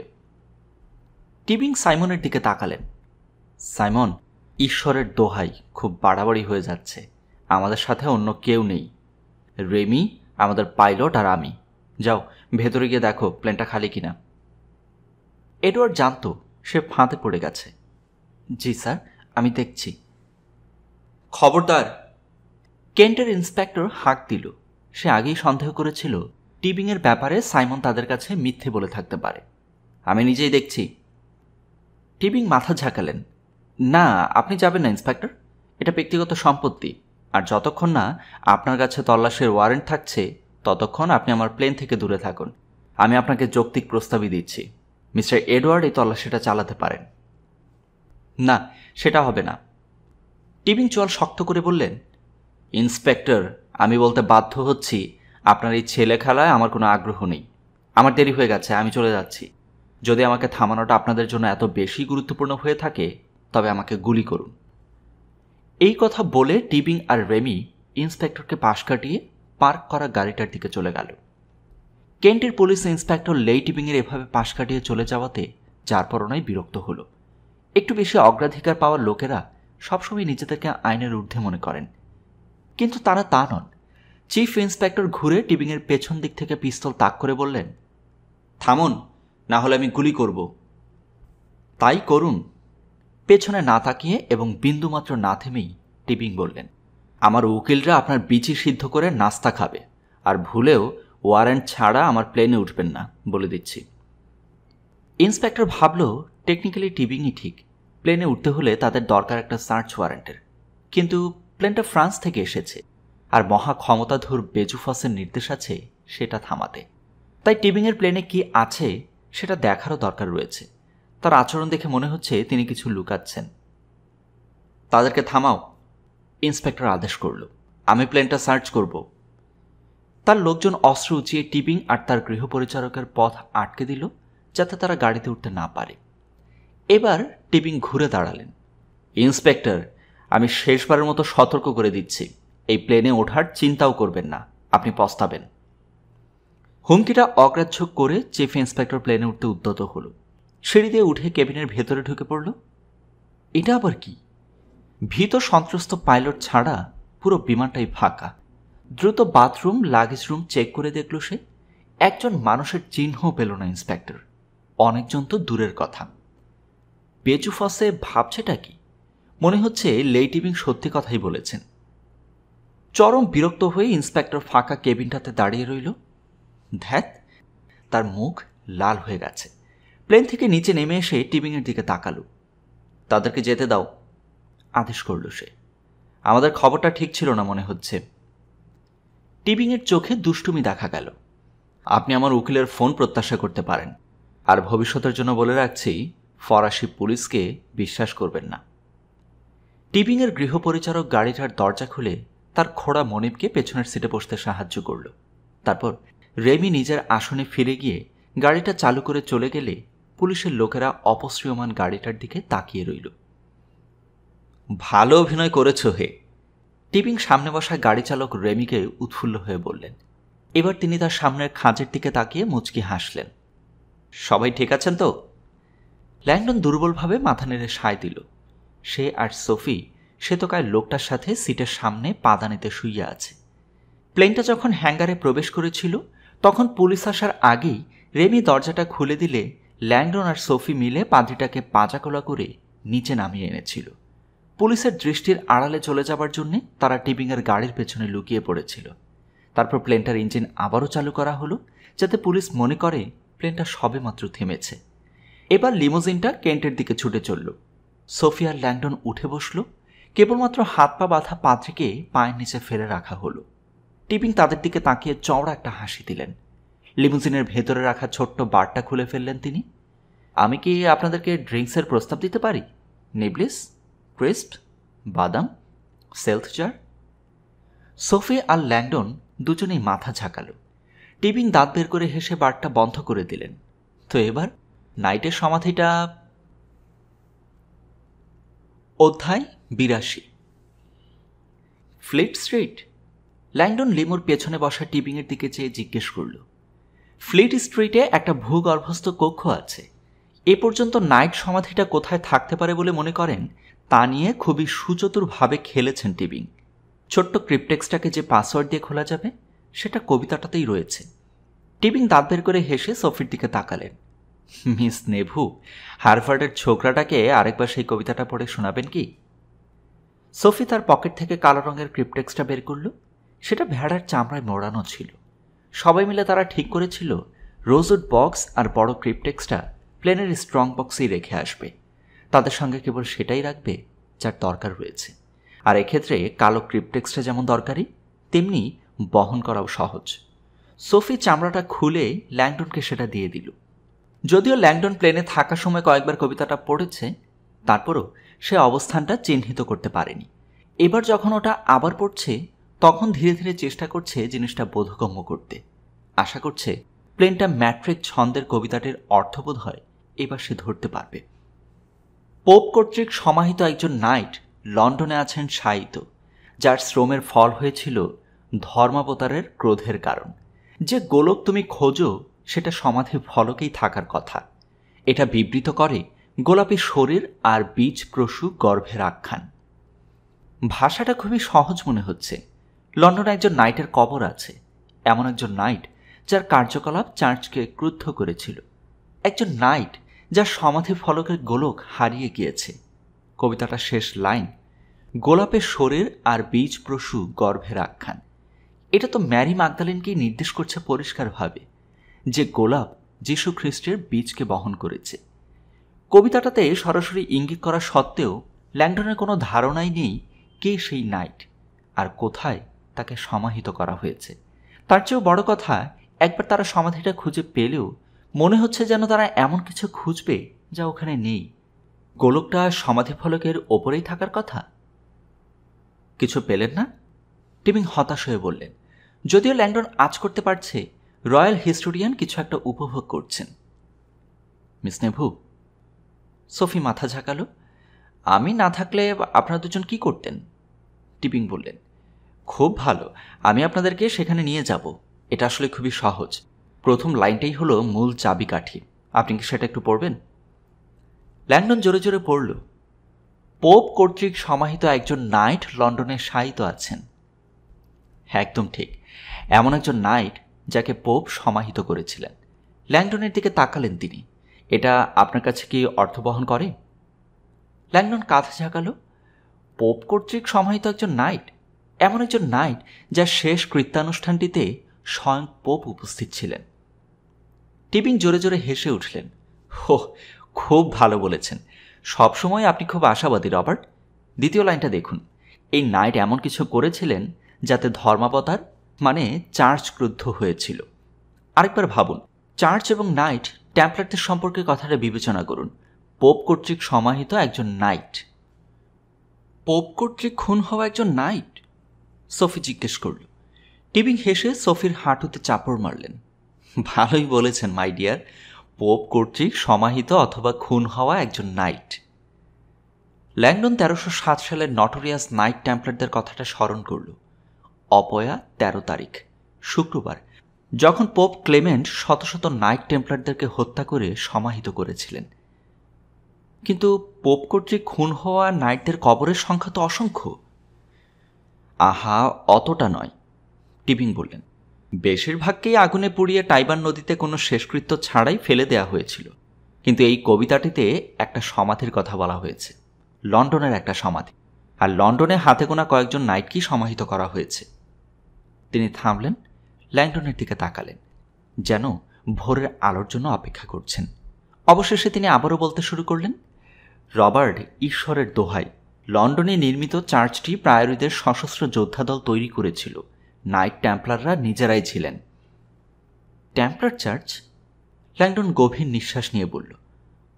টিবিং সাইমনের দিকে তাকালেন। সাইমন, ঈশ্বরের দোহাই, খুব বাড়াবাড়ি হয়ে যাচ্ছে। আমাদের সাথে অন্য কেউ নেই। রেমি, আমাদের পাইলট আর আমি। যাও, ভেতরে গিয়ে দেখো প্লেনটা খালি কিনা। এডওয়ার্ড জানত সে ফাঁদে পড়ে গেছে। জি স্যার, আমি দেখছি। খবরদার! কেন্টের ইন্সপেক্টর হাঁক দিল। সে আগেই সন্দেহ করেছিল টিবিংয়ের ব্যাপারে সাইমন তাদের কাছে মিথ্যে বলে থাকতে পারে। আমি নিজেই দেখছি। টিবিং মাথা ঝাঁকালেন। না, আপনি যাবেন না ইন্সপেক্টর। এটা ব্যক্তিগত সম্পত্তি, আর যতক্ষণ না আপনার কাছে তল্লাশের ওয়ারেন্ট থাকছে ততক্ষণ আপনি আমার প্লেন থেকে দূরে থাকুন। আমি আপনাকে যৌক্তিক প্রস্তাবই দিচ্ছি। মিস্টার এডওয়ার্ড এই তল্লাশিটা চালাতে পারেন। না, সেটা হবে না। টিবিং চোয়াল শক্ত করে বললেন, ইন্সপেক্টর, আমি বলতে বাধ্য হচ্ছি আপনার এই ছেলে খেলায় আমার কোনো আগ্রহ নেই। আমার দেরি হয়ে গেছে, আমি চলে যাচ্ছি। যদি আমাকে থামানোটা আপনাদের জন্য এত বেশি গুরুত্বপূর্ণ হয়ে থাকে তবে আমাকে গুলি করুন। এই কথা বলে টিবিং আর রেমি ইন্সপেক্টরকে পাশ কাটিয়ে পার্ক করা গাড়িটার দিকে চলে গেল। কেন্টের পুলিশ ইন্সপেক্টর লেই টিবিংয়ের এভাবে পাশ কাটিয়ে চলে যাওয়াতে যার পরনাই বিরক্ত হল। একটু বেশি অগ্রাধিকার পাওয়ার লোকেরা সবসময় নিজেদেরকে আইনের ঊর্ধ্বে মনে করেন, কিন্তু তারা তা নন। চিফ ইন্সপেক্টর ঘুরে টিবিংয়ের পেছন দিক থেকে পিস্তল তাক করে বললেন, থামুন, না হলে আমি গুলি করব। তাই করুন। পেছনে না তাকিয়ে এবং বিন্দুমাত্র না থেমেই টিবিং বললেন, আমার উকিলরা আপনার বিচি সিদ্ধ করে নাস্তা খাবে, আর ভুলেও ওয়ারেন্ট ছাড়া আমার প্লেনে উঠবেন না, বলে দিচ্ছি। ইন্সপেক্টর ভাবল টেকনিক্যালি টিবিংই ঠিক। প্লেনে উঠতে হলে তাদের দরকার একটা সার্চ ওয়ারেন্টের, কিন্তু প্লেনটা ফ্রান্স থেকে এসেছে, আর মহা ক্ষমতাধর বেজুফাসের নির্দেশ আছে সেটা থামাতে। তাই টিবিংয়ের প্লেনে কি আছে সেটা দেখারও দরকার রয়েছে। তার আচরণ দেখে মনে হচ্ছে তিনি কিছু লুকাচ্ছেন। তাদেরকে থামাও, ইন্সপেক্টর আদেশ করল। আমি প্লেনটা সার্চ করব। তার লোকজন অস্ত্র উঁচিয়ে টিবিং আর তার গৃহপরিচারকের পথ আটকে দিল যাতে তারা গাড়িতে উঠতে না পারে। এবার টিবিং ঘুরে দাঁড়ালেন। ইন্সপেক্টর, আমি শেষবারের মতো সতর্ক করে দিচ্ছি, এই প্লেনে ওঠার চিন্তাও করবেন না, আপনি পস্তাবেন। হুমকিটা অগ্রাহ্য করে চিফ ইন্সপেক্টর প্লেনে উঠতে উদ্যত হল। সিঁড়ি দিয়ে উঠে কেবিনের ভেতরে ঢুকে পড়ল। এটা আবার কি? ভীত সন্ত্রস্ত পাইলট ছাড়া পুরো বিমানটাই ফাঁকা। দ্রুত বাথরুম, লাগেজ রুম চেক করে দেখল সে। একজন মানুষের চিহ্ন পেল না ইন্সপেক্টর। অনেকজন তো দূরের কথা। বেজুফাসে ভাবছেটা কি? মনে হচ্ছে লেই টিবিং সত্যি কথাই বলেছেন। চরম বিরক্ত হয়ে ইন্সপেক্টর ফাঁকা কেবিনটাতে দাঁড়িয়ে রইল। ধ্যাত, তার মুখ লাল হয়ে গেছে। প্লেন থেকে নিচে নেমে এসে টিবিংয়ের দিকে তাকালো। তাদেরকে যেতে দাও, আদেশ করল সে। আমাদের খবরটা ঠিক ছিল না মনে হচ্ছে। টিবিংয়ের চোখে দুষ্টুমি দেখা গেল। আপনি আমার উকিলের ফোন প্রত্যাশা করতে পারেন, আর ভবিষ্যতের জন্য বলে রাখছি, ফরাসি পুলিশকে বিশ্বাস করবেন না। টিবিংয়ের গৃহপরিচারক গাড়িটার দরজা খুলে তার খোড়া মনিবকে পেছনের সিটে বসতে সাহায্য করল। তারপর রেমি নিজের আসনে ফিরে গিয়ে গাড়িটা চালু করে চলে গেলে পুলিশের লোকেরা অপসৃয়মান গাড়িটার দিকে তাকিয়ে রইল। ভালো অভিনয় করেছ হে, টিবিং সামনে বসা গাড়ি চালক রেমিকে উৎফুল্ল হয়ে বললেন। এবার তিনি তার সামনের খাঁজের দিকে তাকিয়ে মুচকি হাসলেন। সবাই ঠিক আছেন তো? ল্যাংডন দুর্বলভাবে মাথা নেড়ে সায় দিল। সে আর সোফি শ্বেতকায় লোকটার সাথে সিটের সামনে পাদানিতে শুইয়া আছে। প্লেনটা যখন হ্যাঙ্গারে প্রবেশ করেছিল তখন পুলিশ আসার আগেই রেমি দরজাটা খুলে দিলে ল্যাংডন আর সোফি মিলে পাদ্রিটাকে পাজাকোলা করে নিচে নামিয়ে এনেছিল। পুলিশের দৃষ্টির আড়ালে চলে যাবার জন্যে তারা টিবিংয়ের গাড়ির পেছনে লুকিয়ে পড়েছিল। তারপর প্লেনটার ইঞ্জিন আবারও চালু করা হলো যাতে পুলিশ মনে করে প্লেনটা সবেমাত্র থেমেছে। এবার লিমোজিনটা কেন্টের দিকে ছুটে চলল। সোফি আর ল্যাংডন উঠে বসল। কেবলমাত্র হাত পা বাঁধা পাদ্রিকে পায়ের নিচে ফেলে রাখা হলো। টিবিং তাদের দিকে তাকিয়ে চওড়া একটা হাসি দিলেন। লিমোজিনের ভেতরে রাখা ছোট্ট বারটা খুলে ফেললেন তিনি। আমি কি আপনাদেরকে ড্রিঙ্কসের প্রস্তাব দিতে পারি? নিবলিস, ক্রিস্প, বাদাম, সেলথ জার? সোফি আর ল্যাংডন দুজনেই মাথা ঝাঁকালো। টিবিং দাঁত বের করে হেসে বারটা বন্ধ করে দিলেন। তো এবার নাইটের সমাধিটা। অধ্যায় 82। Fleet street. ল্যাংডন লিমুর পেছনে বসা টিবিংয়ের দিকে চেয়ে জিজ্ঞেস করল, ফ্লিট স্ট্রিটে একটা ভূগর্ভস্থ কক্ষ আছে। এ পর্যন্ত নাইট সমাধিটা কোথায় থাকতে পারে বলে মনে করেন তা নিয়ে খুবই সুচতুরভাবে খেলেছেন টিবিং। ছোট্ট ক্রিপ্টেক্সটাকে যে পাসওয়ার্ড দিয়ে খোলা যাবে সেটা কবিতাটাতেই রয়েছে। টিবিং দাঁত বের করে হেসে সফির দিকে তাকালেন। মিস নেভু, হার্ভার্ডের ছোকরাটাকে আরেকবার সেই কবিতাটা পড়ে শোনাবেন কি? সফি তার পকেট থেকে কালো রঙের ক্রিপ্টেক্সটা বের করল। সেটা ভেড়ার চামড়ায় মোড়ানো ছিল। সবাই মিলে তারা ঠিক করেছিল রোজউড বক্স আর বড় ক্রিপ্টেক্সটা প্লেনের স্ট্রং বক্সেই রেখে আসবে। তাদের সঙ্গে কেবল সেটাই রাখবে যার দরকার রয়েছে। আর এক্ষেত্রে কালো ক্রিপ্টেক্সটা যেমন দরকারি, তেমনি বহন করাও সহজ। সফি চামড়াটা খুলে ল্যাংডনকে সেটা দিয়ে দিল। যদিও ল্যাংডন প্লেনে থাকার সময় কয়েকবার কবিতাটা পড়েছে, তারপরও সে অবস্থানটা চিহ্নিত করতে পারেনি। এবার যখন ওটা আবার পড়ছে তখন ধীরে ধীরে চেষ্টা করছে জিনিসটা বোধগম্য করতে। আশা করছে প্লেনটা ম্যাট্রিক ছন্দের কবিতাটির অর্থবোধ হয় এবার সে ধরতে পারবে। পোপ কর্তৃক সমাহিত একজন নাইট লন্ডনে আছেন শায়িত, যার শ্রমের ফল হয়েছিল ধর্মাবতারের ক্রোধের কারণ। যে গোলক তুমি খোঁজো সেটা সমাধি ফলকেই থাকার কথা। এটা বিবৃত করে গোলাপী শরীর আর বীজ প্রসূ গর্ভের আখ্যান। ভাষাটা খুবই সহজ মনে হচ্ছে। লন্ডনে একজন নাইটের কবর আছে, এমন একজন নাইট যার কার্যকলাপ চার্চকে ক্রুদ্ধ করেছিল, একজন নাইট যার সমাধি ফলকের গোলক হারিয়ে গিয়েছে। কবিতাটা শেষ লাইন, গোলাপের শরীর আর বীজ প্রসূ গর্ভের আখ্যান। এটা তো ম্যারি ম্যাগদালেনকেই নির্দেশ করছে পরিষ্কারভাবে, যে গোলাপ যীশু খ্রিস্টের বীজকে বহন করেছে। কবিতাটাতে সরাসরি ইঙ্গিত করা সত্ত্বেও ল্যাংডনের কোনো ধারণাই নেই কে সেই নাইট আর কোথায় তাকে সমাহিত করা হয়েছে। তার চেয়েও বড় কথা, একবার তারা সমাধিটা খুঁজে পেলেও মনে হচ্ছে যেন তারা এমন কিছু খুঁজবে যা ওখানে নেই। গোলকটা সমাধি ফলকের ওপরেই থাকার কথা। কিছু পেলেন না? টিবিং হতাশ হয়ে বললেন। যদিও ল্যাংডন আজ করতে পারছে রয়্যাল হিস্টোরিয়ান কিছু একটা উপভোগ করছেন। মিস নেভু, সফি মাথা ঝাঁকালো। আমি না থাকলে আপনারা দুজন কি করতেন? টিবিং বললেন, খুব ভালো, আমি আপনাদেরকে সেখানে নিয়ে যাব। এটা আসলে খুবই সহজ। প্রথম লাইনটাই হলো মূল চাবিকাঠি। আপনি কি সেটা একটু পড়বেন? ল্যাংডন জোরে জোরে পড়ল, পোপ কর্তৃক সমাহিত একজন নাইট লন্ডনে শায়িত আছেন। একদম ঠিক, এমন একজন নাইট যাকে পোপ সমাহিত করেছিলেন। ল্যাংডনের দিকে তাকালেন তিনি। এটা আপনার কাছে কি অর্থ বহন করে? ল্যাংডন কাঁধে ঝাঁকালো। পোপ কর্তৃক সমাহিত একজন নাইট, এমন একজন নাইট যার শেষ কৃত্যানুষ্ঠানটিতে স্বয়ং পোপ উপস্থিত ছিলেন। টিবিং জোরে জোরে হেসে উঠলেন। হো, খুব ভালো বলেছেন। সবসময় আপনি খুব আশাবাদী রবার্ট। দ্বিতীয় লাইনটা দেখুন, এই নাইট এমন কিছু করেছিলেন যাতে ধর্মাবতার মানে চার্চ ক্রুদ্ধ হয়েছিল। আরেকবার ভাবুন, চার্চ এবং নাইট টেম্পলারদের সম্পর্কে কথাটা বিবেচনা করুন। পোপ কর্তৃক সমাহিত একজন নাইট। পোপ কর্তৃক খুন হওয়া একজন নাইট? সফি জিজ্ঞেস করল। টিবিং হেসে সফির হাঁটুতে চাপড় মারলেন। ভালোই বলেছেন মাই ডিয়ার, পোপ কর্তৃক সমাহিত অথবা খুন হওয়া একজন নাইট। ল্যাংডন 1307 সালের নটোরিয়াস নাইট টেম্পলারদের কথাটা স্মরণ করল। অপয়া 13 তারিখ, শুক্রবার, যখন পোপ ক্লেমেন্ট শত শত নাইট টেম্পলারদেরকে হত্যা করে সমাহিত করেছিলেন। কিন্তু পোপ কর্তৃক খুন হওয়া নাইটদের কবরের সংখ্যা তো অসংখ্য। আহা, অতটা নয়, টিবিং বললেন। বেশিরভাগকেই আগুনে পুড়িয়ে টাইবার নদীতে কোনো শেষকৃত্য ছাড়াই ফেলে দেয়া হয়েছিল। কিন্তু এই কবিতাটিতে একটা সমাধির কথা বলা হয়েছে, লন্ডনের একটা সমাধি। আর লন্ডনে হাতে গোনা কয়েকজন নাইটকেই সমাহিত করা হয়েছে। তিনি থামলেন, ল্যাংডনের দিকে তাকালেন, যেন ভোরের আলোর জন্য অপেক্ষা করছেন। অবশেষে তিনি আবারও বলতে শুরু করলেন, রবার্ট, ঈশ্বরের দোহাই, লন্ডনে নির্মিত চার্চটি প্রায়োরীদের সশস্ত্র যোদ্ধাদল তৈরি করেছিল। নাইট টেম্পলাররা নিজেরাই ছিলেন। Templar church? ল্যাংডন গভীর নিঃশ্বাস নিয়ে বলল,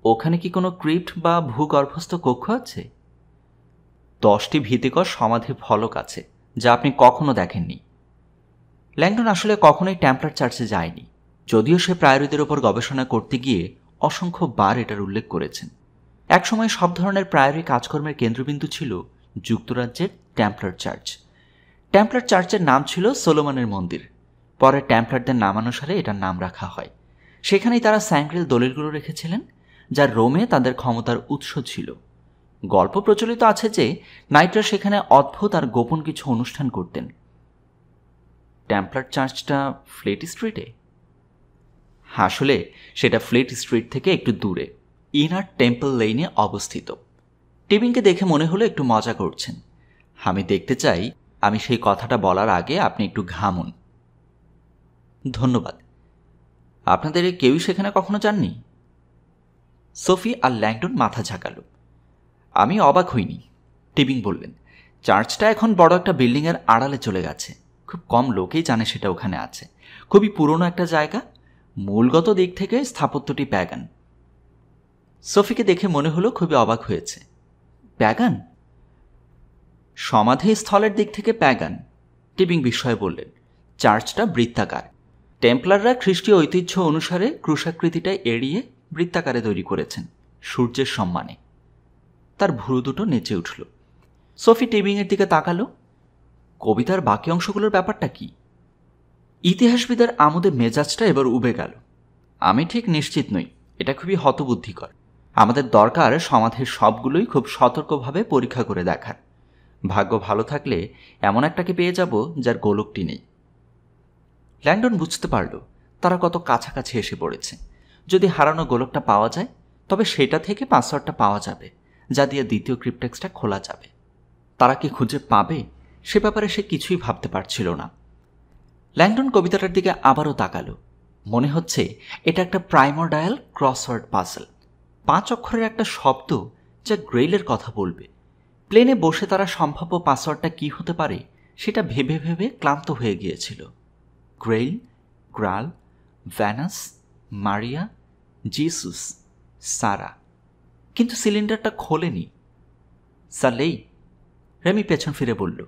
ওখানে কি কোনো ক্রিপ্ট বা ভূগর্ভস্থ কক্ষ আছে? 10টি ভীতিকর সমাধি ফলক আছে, যা আপনি কখনো দেখেননি। ল্যাংডন আসলে কখনোই টেম্পলার চার্চে যায়নি, যদিও সে প্রায়োরীদের ওপর গবেষণা করতে গিয়ে অসংখ্য বার এটার উল্লেখ করেছেন। একসময় সব ধরনের প্রায়োরী কাজকর্মের কেন্দ্রবিন্দু ছিল যুক্তরাজ্যের টেম্পলার চার্চ। টেম্পলার চার্চের নাম ছিল সোলোমনের মন্দির। পরে টেম্পলারদের নামানুসারে এটার নাম রাখা হয়। সেখানেই তারা স্যাংগ্রেল দলিলগুলো রেখেছিলেন, যা রোমে তাদের ক্ষমতার উৎস ছিল। গল্প প্রচলিত আছে যে নাইটরা সেখানে অদ্ভুত আর গোপন কিছু অনুষ্ঠান করতেন। টেম্পলার চার্চটা ফ্লেট স্ট্রিটে? আসলে সেটা ফ্লেট স্ট্রিট থেকে একটু দূরে, ইনার টেম্পল লেইনে অবস্থিত। টিবিংকে দেখে মনে হলো একটু মজা করছেন। আমি দেখতে চাই আমি সেই কথাটা বলার আগে আপনি একটু ঘামুন। ধন্যবাদ। আপনাদের কেউই সেখানে কখনো যাননি? সোফি আর ল্যাংডন মাথা ঝাঁকালো। আমি অবাক হইনি। টিবিং বললেন, চার্চটা এখন বড় একটা বিল্ডিংয়ের আড়ালে চলে গেছে। খুব কম লোকেই জানে সেটা ওখানে আছে। খুবই পুরনো একটা জায়গা। মূলগত দিক থেকে স্থাপত্যটি প্যাগান। সোফিকে দেখে মনে হলো খুবই অবাক হয়েছে। প্যাগান? সমাধিস্থলের দিক থেকে প্যাগান, টিবিং বিস্ময়ে বললেন। চার্চটা বৃত্তাকার। টেম্পলাররা খ্রিস্টীয় ঐতিহ্য অনুসারে ক্রুশাকৃতিটা এড়িয়ে বৃত্তাকারে তৈরি করেছেন, সূর্যের সম্মানে। তার ভুরু দুটো নেচে উঠল। সোফি টিবিংয়ের দিকে তাকালো। কবিতার বাকি অংশগুলোর ব্যাপারটা কি? ইতিহাসবিদের আমোদে মেজাজটা এবার উবে গেল। আমি ঠিক নিশ্চিত নই। এটা খুবই হতবুদ্ধিকর। আমাদের দরকার সমাধির সবগুলোই খুব সতর্কভাবে পরীক্ষা করে দেখার। ভাগ্য ভালো থাকলে এমন একটাকে পেয়ে যাব যার গোলকটি নেই। ল্যাংডন বুঝতে পারল তারা কত কাছাকাছি এসে পড়েছে। যদি হারানো গোলকটা পাওয়া যায়, তবে সেটা থেকে পাসওয়ার্ডটা পাওয়া যাবে, যা দিয়ে দ্বিতীয় ক্রিপ্টেক্সটা খোলা যাবে। তারা কি খুঁজে পাবে সে ব্যাপারে সে কিছুই ভাবতে পারছিল না। ল্যাংডন কবিতাটার দিকে আবারও তাকালো। মনে হচ্ছে এটা একটা প্রাইমোরডায়াল ক্রসওয়ার্ড পাজল। 5 অক্ষরের একটা শব্দ যা গ্রেইলের কথা বলবে। প্লেনে বসে তারা সম্ভাব্য পাসওয়ার্ডটা কি হতে পারে সেটা ভেবে ভেবে ক্লান্ত হয়ে গিয়েছিল। গ্রেইল, গ্রাল, ভ্যানাস, মারিয়া, জিসুস, সারা। কিন্তু সিলিন্ডারটা খোলেনি। সালেই, রেমি পেছন ফিরে বলল।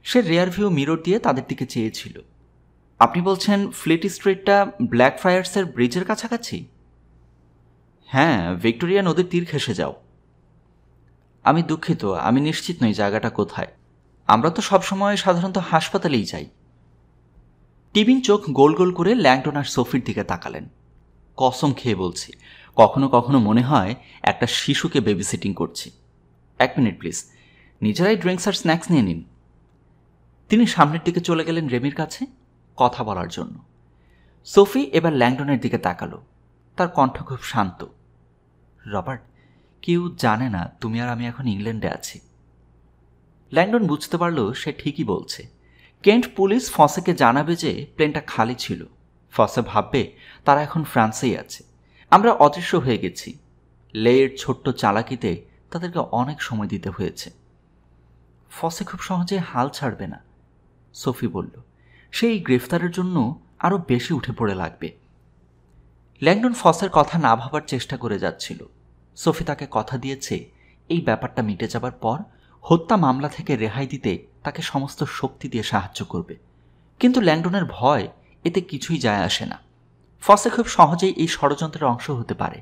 সে রেয়ার ভিউ মিরর দিয়ে তাদের দিকে চেয়েছিল। আপনি বলছেন ফ্লিট স্ট্রিটটা ব্ল্যাক ফ্রায়ার্সের ব্রিজের কাছাকাছি? হ্যাঁ, ভিক্টোরিয়া নদীর তীর ঘেঁষে যাও। আমি দুঃখিত, আমি নিশ্চিত নই জায়গাটা কোথায়। আমরা তো সবসময় সাধারণত হাসপাতালেই যাই। টিবিং চোখ গোল গোল করে ল্যাংডন আর সোফির দিকে তাকালেন। কসম খেয়ে বলছি, কখনো কখনো মনে হয় একটা শিশুকে বেবিসিটিং করছি। 1 মিনিট প্লিজ, নিজেরাই ড্রিঙ্কস আর স্ন্যাক্স নিয়ে নিন। তিনি সামনের দিকে চলে গেলেন রেমির কাছে কথা বলার জন্য। সোফি এবার ল্যাংডনের দিকে তাকালো। তার কণ্ঠ খুব শান্ত। রবার্ট, কেউ জানে না তুমি আর আমি এখন ইংল্যান্ডে আছি। ল্যাংডন বুঝতে পারল সে ঠিকই বলছে। কেন্ট পুলিশ ফসেকে জানাবে যে প্লেনটা খালি ছিল। ফসে ভাববে তারা এখন ফ্রান্সেই আছে। আমরা অদৃশ্য হয়ে গেছি। লেয়ের ছোট্ট চালাকিতে তাদেরকে অনেক সময় দিতে হয়েছে। ফসে খুব সহজে হাল ছাড়বে না, সোফি বলল। সেই গ্রেফতারের জন্য আরও বেশি উঠে পড়ে লাগবে। ল্যাংডন ফসের কথা না ভাবার চেষ্টা করে যাচ্ছিল। সোফি তাকে কথা দিয়েছে এই ব্যাপারটা মিটে যাবার পর হত্যা মামলা থেকে রেহাই দিতে তাকে সমস্ত শক্তি দিয়ে সাহায্য করবে। কিন্তু ল্যাংডনের ভয় এতে কিছুই যায় আসে না। ফসে খুব সহজেই এই ষড়যন্ত্রের অংশ হতে পারে।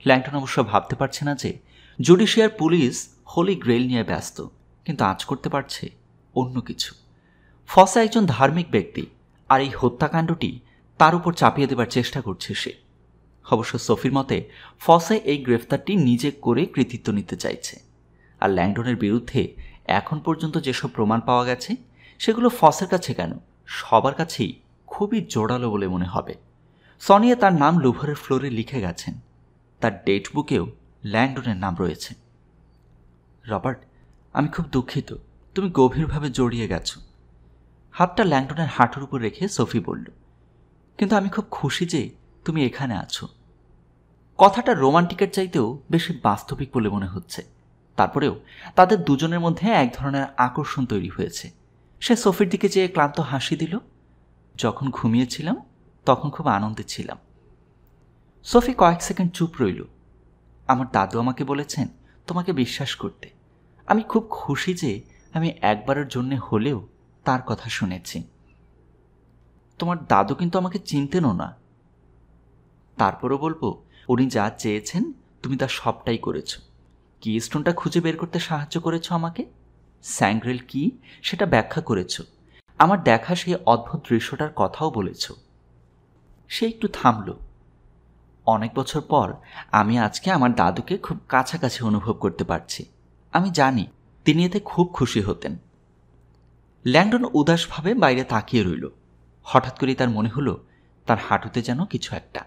ল্যাংডন অবশ্য ভাবতে পারছে না যে জুডিশিয়ার পুলিশ হোলি গ্রেইল নিয়ে ব্যস্ত, কিন্তু আজ করতে পারছে অন্য কিছু। ফসে একজন ধার্মিক ব্যক্তি, আর এই হত্যাকাণ্ডটি তার উপর চাপিয়ে দেবার চেষ্টা করছে সে। অবশ্য সোফির মতে ফসে এই গ্রেফতারটি নিজে করে কৃতিত্ব নিতে চাইছে। আর ল্যাংডনের বিরুদ্ধে এখন পর্যন্ত যেসব প্রমাণ পাওয়া গেছে সেগুলো ফসের কাছে কেন, সবার কাছেই খুবই জোরালো বলে মনে হবে। সনিয়া তার নাম লুভরের ফ্লোরে লিখে গেছেন। তার ডেট বুকেও ল্যাংডনের নাম রয়েছে। রবার্ট, আমি খুব দুঃখিত, তুমি গভীরভাবে জড়িয়ে গেছো। হাতটা ল্যাংডনের হাঁটুর উপর রেখে সোফি বলল, কিন্তু আমি খুব খুশি যে তুমি এখানে আছো। কথাটা রোমান্টিকের চাইতেও বেশি বাস্তবিক বলে মনে হচ্ছে। তারপরেও তাদের দুজনের মধ্যে এক ধরনের আকর্ষণ তৈরি হয়েছে। সে সোফির দিকে চেয়ে ক্লান্ত হাসি দিল। যখন ঘুমিয়েছিলাম তখন খুব আনন্দে ছিলাম। সোফি কয়েক সেকেন্ড চুপ রইল। আমার দাদু আমাকে বলেছেন তোমাকে বিশ্বাস করতে। আমি খুব খুশি যে আমি একবারের জন্য হলেও তার কথা শুনেছি। তোমার দাদু কিন্তু আমাকে চিনতেনও না। তারপরও বলবো, উনি যা চেয়েছেন তুমি তার সবটাই করেছ। কি স্টোনটা খুঁজে বের করতে সাহায্য করেছ আমাকে, স্যাংগ্রেল কি সেটা ব্যাখ্যা করেছ, আমার দেখা সেই অদ্ভুত দৃশ্যটার কথাও বলেছ। সে একটু থামল। অনেক বছর পর আমি আজকে আমার দাদুকে খুব কাছাকাছি অনুভব করতে পারছি। আমি জানি তিনি এতে খুব খুশি হতেন। ল্যাংডন উদাসভাবে বাইরে তাকিয়ে রইল। হঠাৎ করে তার মনে হলো তার হাঁটুতে যেন কিছু একটা।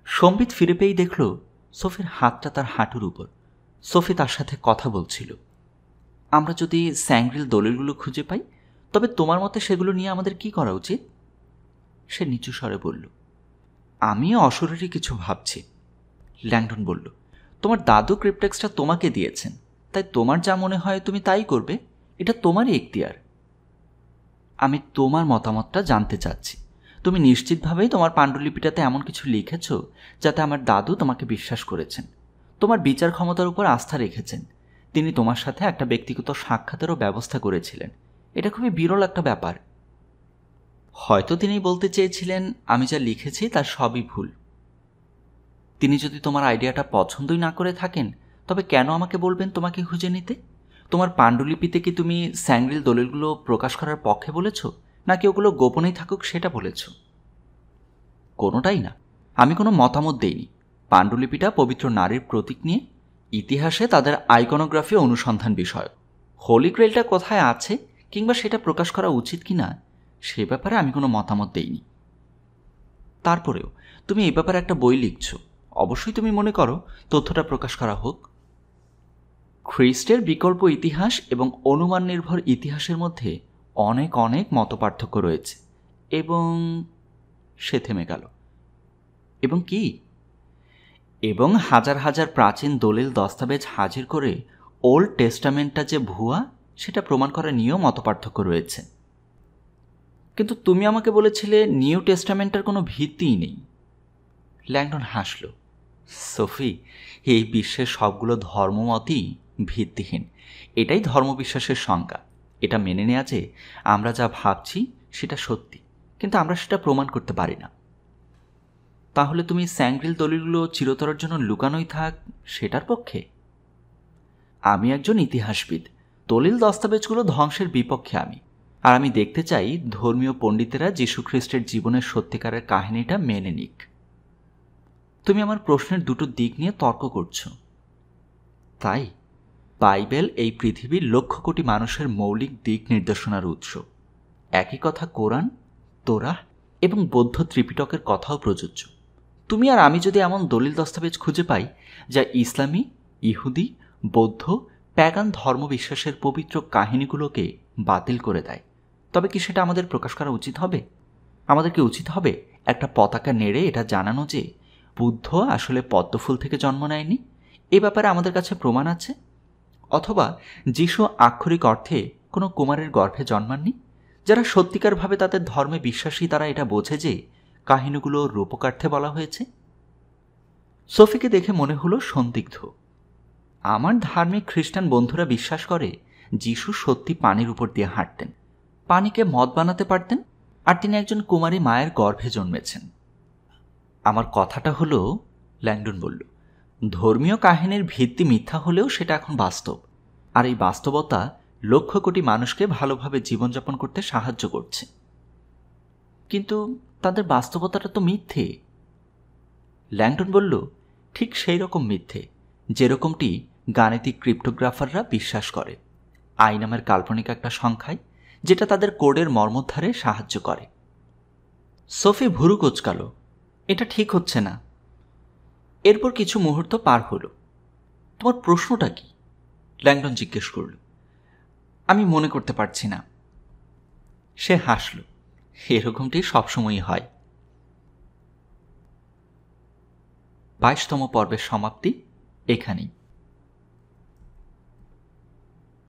সম্বিত ফিরে পেয়েই দেখল সোফির হাতটা তার হাঁটুর উপর। সোফি তার সাথে কথা বলছিল। আমরা যদি স্যাংগ্রিল দলিলগুলো খুঁজে পাই, তবে তোমার মতে সেগুলো নিয়ে আমাদের কি করা উচিত? সে নিচু স্বরে বলল, আমিও অশরীরী কিছু ভাবছি। ল্যাংডন বলল, তোমার দাদু ক্রিপ্টেক্সটা তোমাকে দিয়েছেন, তাই তোমার যা মনে হয় তুমি তাই করবে। এটা তোমারই এখতিয়ার। আমি তোমার মতামতটা জানতে চাচ্ছি। তুমি নিশ্চিতভাবেই তোমার পাণ্ডুলিপিটাতে এমন কিছু লিখেছ যাতে আমার দাদু তোমাকে বিশ্বাস করেছেন, তোমার বিচার ক্ষমতার উপর আস্থা রেখেছেন। তিনি তোমার সাথে একটা ব্যক্তিগত সাক্ষাতেরও ব্যবস্থা করেছিলেন। এটা খুবই বিরল একটা ব্যাপার। হয়তো তিনি বলতে চেয়েছিলেন আমি যা লিখেছি তার সবই ভুল। তিনি যদি তোমার আইডিয়াটা পছন্দই না করে থাকেন, তবে কেন আমাকে বলবেন তোমাকে খুঁজে নিতে? তোমার পাণ্ডুলিপিতে কি তুমি স্যাংগ্রিল দলিলগুলো প্রকাশ করার পক্ষে বলেছ, নাকি ওগুলো গোপনেই থাকুক সেটা বলেছ? কোনোটাই না। আমি কোনো মতামত দেইনি। পাণ্ডুলিপিটা পবিত্র নারীর প্রতীক নিয়ে ইতিহাসে তাদের আইকনোগ্রাফি অনুসন্ধান বিষয়। হোলি গ্রেলটা কোথায় আছে কিংবা সেটা প্রকাশ করা উচিত কিনা সে ব্যাপারে আমি কোনো মতামত দেইনি। তারপরেও তুমি এই ব্যাপারে একটা বই লিখছ, অবশ্যই তুমি মনে করো তথ্যটা প্রকাশ করা হোক। খ্রিস্টের বিকল্প ইতিহাস এবং অনুমান নির্ভর ইতিহাসের মধ্যে অনেক অনেক মতপার্থক্য রয়েছে। এবং সে থেমে গেল। এবং কি? এবং হাজার হাজার প্রাচীন দলিল দস্তাবেজ হাজির করে ওল্ড টেস্টামেন্টটা যে ভুয়া সেটা প্রমাণ করা নিয়েও মতপার্থক্য রয়েছে। কিন্তু তুমি আমাকে বলেছিলে নিউ টেস্টামেন্টের কোনো ভিত্তিই নেই। ল্যাংডন হাসল। সোফি, এই বিশ্বের সবগুলো ধর্মমতই ভিত্তিহীন। এটাই ধর্মবিশ্বাসের সংজ্ঞা। এটা মেনে নেওয়া যে আমরা যা ভাবছি সেটা সত্যি, কিন্তু আমরা সেটা প্রমাণ করতে পারি না। তাহলে তুমি স্যাংগ্রিল দলিলগুলো চিরতরের জন্য লুকানোই থাক সেটার পক্ষে? আমি একজন ইতিহাসবিদ। দলিল দস্তাবেজগুলো ধ্বংসের বিপক্ষে আমি। আর আমি দেখতে চাই ধর্মীয় পণ্ডিতেরা যীশুখ্রিস্টের জীবনের সত্যিকারের কাহিনীটা মেনে নিক। তুমি আমার প্রশ্নের দুটো দিক নিয়ে তর্ক করছো। তাই বাইবেল এই পৃথিবীর লক্ষ কোটি মানুষের মৌলিক দিক নির্দেশনার উৎস। একই কথা কোরআন, তোরাহ এবং বৌদ্ধ ত্রিপিটকের কথাও প্রযোজ্য। তুমি আর আমি যদি এমন দলিল দস্তাবেজ খুঁজে পাই যা ইসলামী, ইহুদি, বৌদ্ধ, প্যাগান ধর্মবিশ্বাসের পবিত্র কাহিনীগুলোকে বাতিল করে দেয়, তবে কি সেটা আমাদের প্রকাশ করা উচিত হবে? আমাদের কি উচিত হবে একটা পতাকা নেড়ে এটা জানানো যে বুদ্ধ আসলে পদ্মফুল থেকে জন্ম নেয়নি? এ ব্যাপারে আমাদের কাছে প্রমাণ আছে। অথবা যিশু আক্ষরিক অর্থে কোনো কুমারের গর্ভে জন্মাননি। যারা সত্যিকারভাবে তাদের ধর্মে বিশ্বাসী তারা এটা বোঝে যে কাহিনীগুলো রূপকার্থে বলা হয়েছে। সোফিকে দেখে মনে হলো সন্দিগ্ধ। আমার ধার্মিক খ্রিস্টান বন্ধুরা বিশ্বাস করে যিশু সত্যি পানির উপর দিয়ে হাঁটতেন, পানিকে মদ বানাতে পারতেন, আর তিনি একজন কুমারী মায়ের গর্ভে জন্মেছেন। আমার কথাটা হলো, ল্যাংডন বলল, ধর্মীয় কাহিনীর ভিত্তি মিথ্যা হলেও সেটা এখন বাস্তব, আর এই বাস্তবতা লক্ষ কোটি মানুষকে ভালোভাবে জীবনযাপন করতে সাহায্য করছে। কিন্তু তাদের বাস্তবতাটা তো মিথ্যে। ল্যাংডন বলল, ঠিক সেই রকম মিথ্যে যেরকমটি গাণিতিক ক্রিপ্টোগ্রাফাররা বিশ্বাস করে, আই নামের কাল্পনিক একটা সংখ্যায় যেটা তাদের কোডের মর্মোদ্ধারে সাহায্য করে। সোফি ভুরু কোঁচকাল। এটা ঠিক হচ্ছে না। এরপর কিছু মুহূর্ত পার হলো। তোমার প্রশ্নটা কি? ল্যাংডন জিজ্ঞেস করল। আমি মনে করতে পারছি না। সে হাসল। এরকমটি সবসময়ই হয়। 22তম পর্বের সমাপ্তি এখানেই।